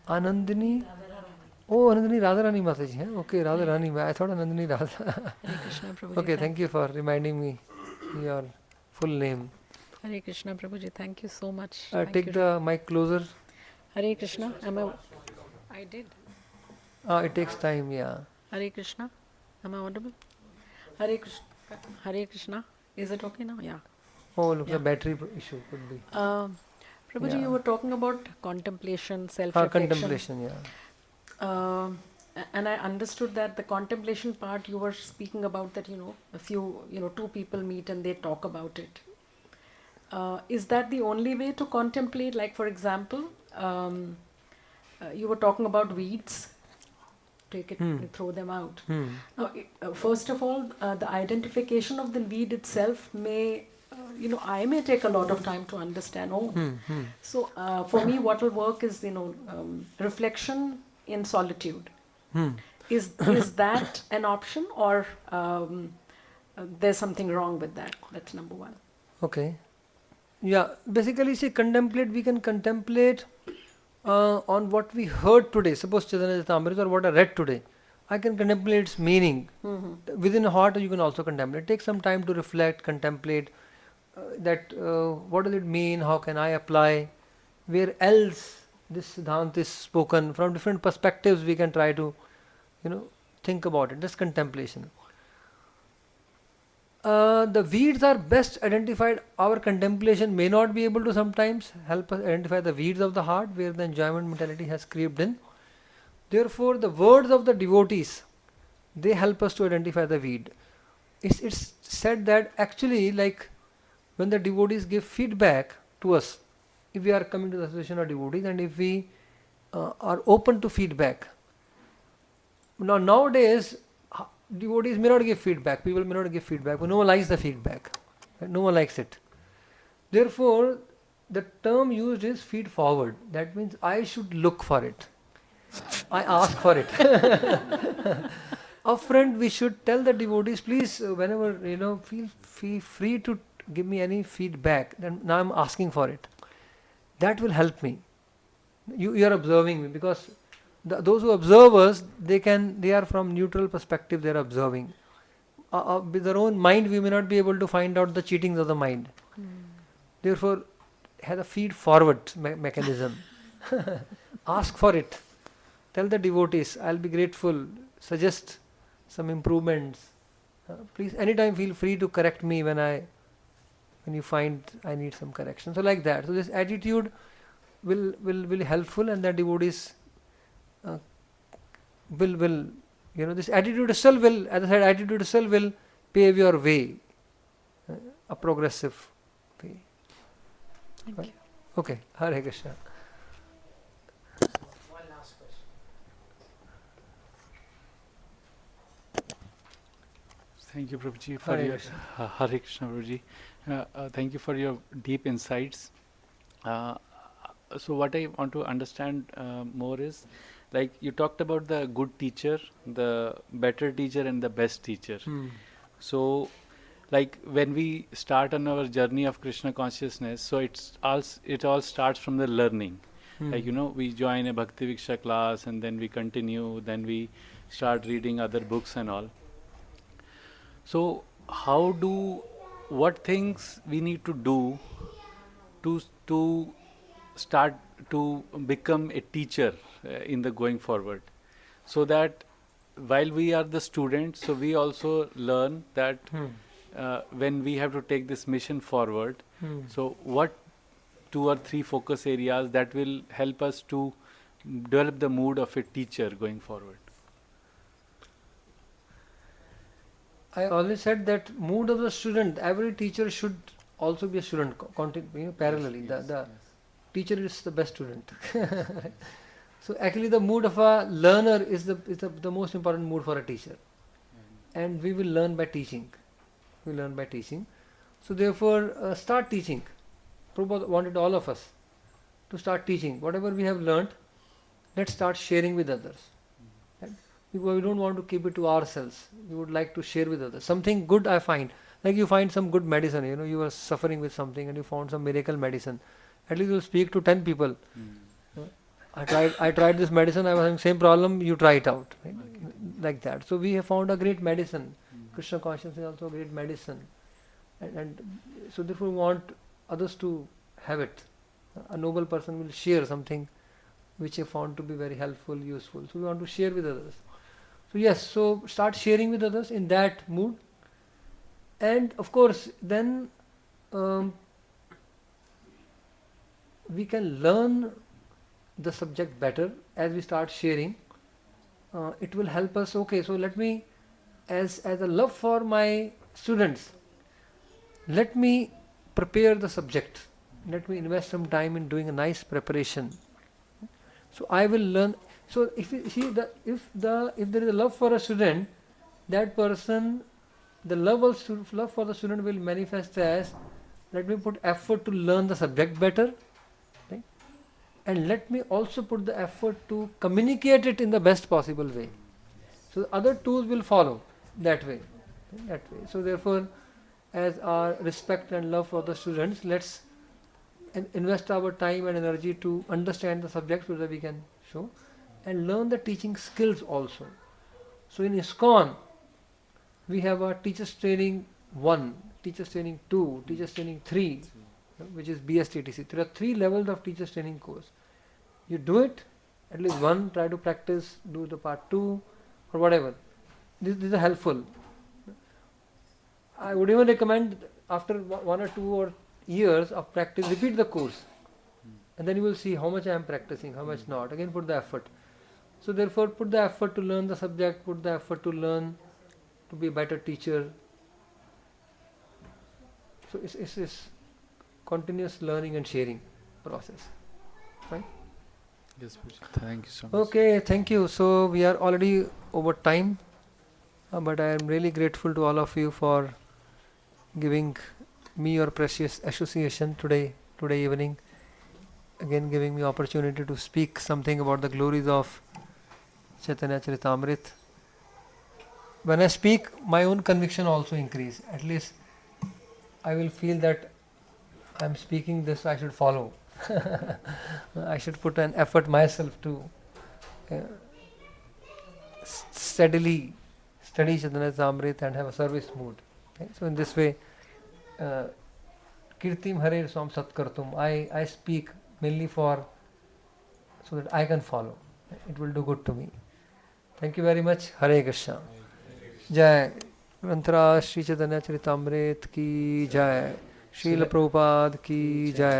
Anandini. Oh, Anandini Radharani Mataji. Huh? Okay, Radharani. I thought Anandini Radha. Hare Krishna, Prabhuji. Okay, thank you for reminding me your full name. Hare Krishna, Prabhuji. Thank you so much. Take the mic closer. Hare Krishna. I did. It takes time, yeah. Hare Krishna. Am I audible? Hare Krishna. Hare Krishna. Is it okay now? Yeah. Oh, look, Yeah. the battery issue could be. Prabhuji, Yeah. you were talking about contemplation, self-reflection. Contemplation, yeah. And I understood that the contemplation part you were speaking about, that if two people meet and they talk about it. Is that the only way to contemplate? Like, for example, you were talking about weeds. Take it, throw them out. Now, first of all, the identification of the weed itself may, I may take a lot of time to understand. So for me, what will work is, reflection in solitude. Is that an option, or there's something wrong with that? That's number one. Okay. Yeah, basically, see, contemplate, we can contemplate on what we heard today. Suppose Caitanya Caritamrita or what I read today. I can contemplate its meaning. Within a heart, you can also contemplate. Take some time to reflect, contemplate that what does it mean, how can I apply, where else this Siddhant is spoken. From different perspectives, we can try to, think about it. Just contemplation. The weeds are best identified. Our contemplation may not be able to sometimes help us identify the weeds of the heart where the enjoyment mentality has creeped in. Therefore, the words of the devotees, they help us to identify the weed. It's said that actually, like when the devotees give feedback to us, if we are coming to the association of devotees and if we are open to feedback. Now nowadays, devotees may not give feedback, people may not give feedback, but no one likes the feedback. Right? No one likes it. Therefore, the term used is feed forward. That means I should look for it. I ask for it. Upfront, we should tell the devotees, please, whenever, feel free to give me any feedback. Then now I'm asking for it. That will help me. You are observing me, because those who observe us, they are from neutral perspective, they are observing. With their own mind, we may not be able to find out the cheatings of the mind. Therefore, have a feed forward mechanism. Ask for it. Tell the devotees, I'll be grateful. Suggest some improvements. Please, anytime feel free to correct me when you find I need some correction. So like that. So this attitude will be helpful, and the devotees will this attitude itself will, as I said, attitude itself will pave your way, a progressive way. Thank Right. you. Okay, Hare Krishna. One last question. Thank you, Prabhuji, for Hare your Krishna. Hare Krishna, Prabhuji. Thank you for your deep insights. So what I want to understand more is, like you talked about the good teacher, the better teacher, and the best teacher. So, like when we start on our journey of Krishna consciousness, so it all starts from the learning. Like we join a Bhakti Vigyan class, and then we continue, then we start reading other books and all. So what things we need to do to start to become a teacher in the going forward, so that while we are the students, so we also learn that when we have to take this mission forward, so what 2 or 3 focus areas that will help us to develop the mood of a teacher going forward? I always said that mood of the student, every teacher should also be a student, parallelly. The teacher is the best student. So actually the mood of a learner is the most important mood for a teacher. And we will learn by teaching. We learn by teaching. So therefore, start teaching. Prabhupada wanted all of us to start teaching. Whatever we have learned, let's start sharing with others. We don't want to keep it to ourselves. We would like to share with others. Something good I find. Like you find some good medicine, you are suffering with something and you found some miracle medicine. At least you speak to 10 people. I tried this medicine, I was having same problem, you try it out. Right? Like that. So we have found a great medicine. Krishna consciousness is also a great medicine. And so therefore we want others to have it. A noble person will share something which he found to be very helpful, useful. So we want to share with others. So yes, so start sharing with others in that mood. And of course, then we can learn the subject better as we start sharing. It will help us. Okay, so let me, as a love for my students, let me prepare the subject. Let me invest some time in doing a nice preparation. So I will learn. So if there is a love for a student, that person, the love for the student will manifest as, let me put effort to learn the subject better, right? And let me also put the effort to communicate it in the best possible way. So the other tools will follow that way. So therefore, as our respect and love for the students, let's invest our time and energy to understand the subject so that we can show and learn the teaching skills also. So in ISKCON, we have a teachers training 1, teachers training 2, teachers training 3, which is BSTTC. There are 3 levels of teachers training course. You do it, at least 1, try to practice, do the part 2 or whatever. These are helpful. I would even recommend after 1 or 2 or years of practice, repeat the course. And then you will see how much I am practicing, how much not. Again, put the effort. So therefore, put the effort to learn the subject, put the effort to learn to be a better teacher. So it's continuous learning and sharing process. Right? Yes, thank you so much. Okay, thank you. So we are already over time, but I am really grateful to all of you for giving me your precious association today evening. Again, giving me opportunity to speak something about the glories of Caitanya Caritamrita. When I speak, my own conviction also increase. At least I will feel that I am speaking this, I should follow. I should put an effort myself to steadily study Caitanya Caritamrita and have a service mood. Okay? So in this way, Kirtim Hare Swam Satkartum, I speak mainly so that I can follow. It will do good to me. Thank you very much. Hare Krishna. Jai Grantharaj Shri Caitanya Caritamrita ki jai. Srila Prabhupada ki jai.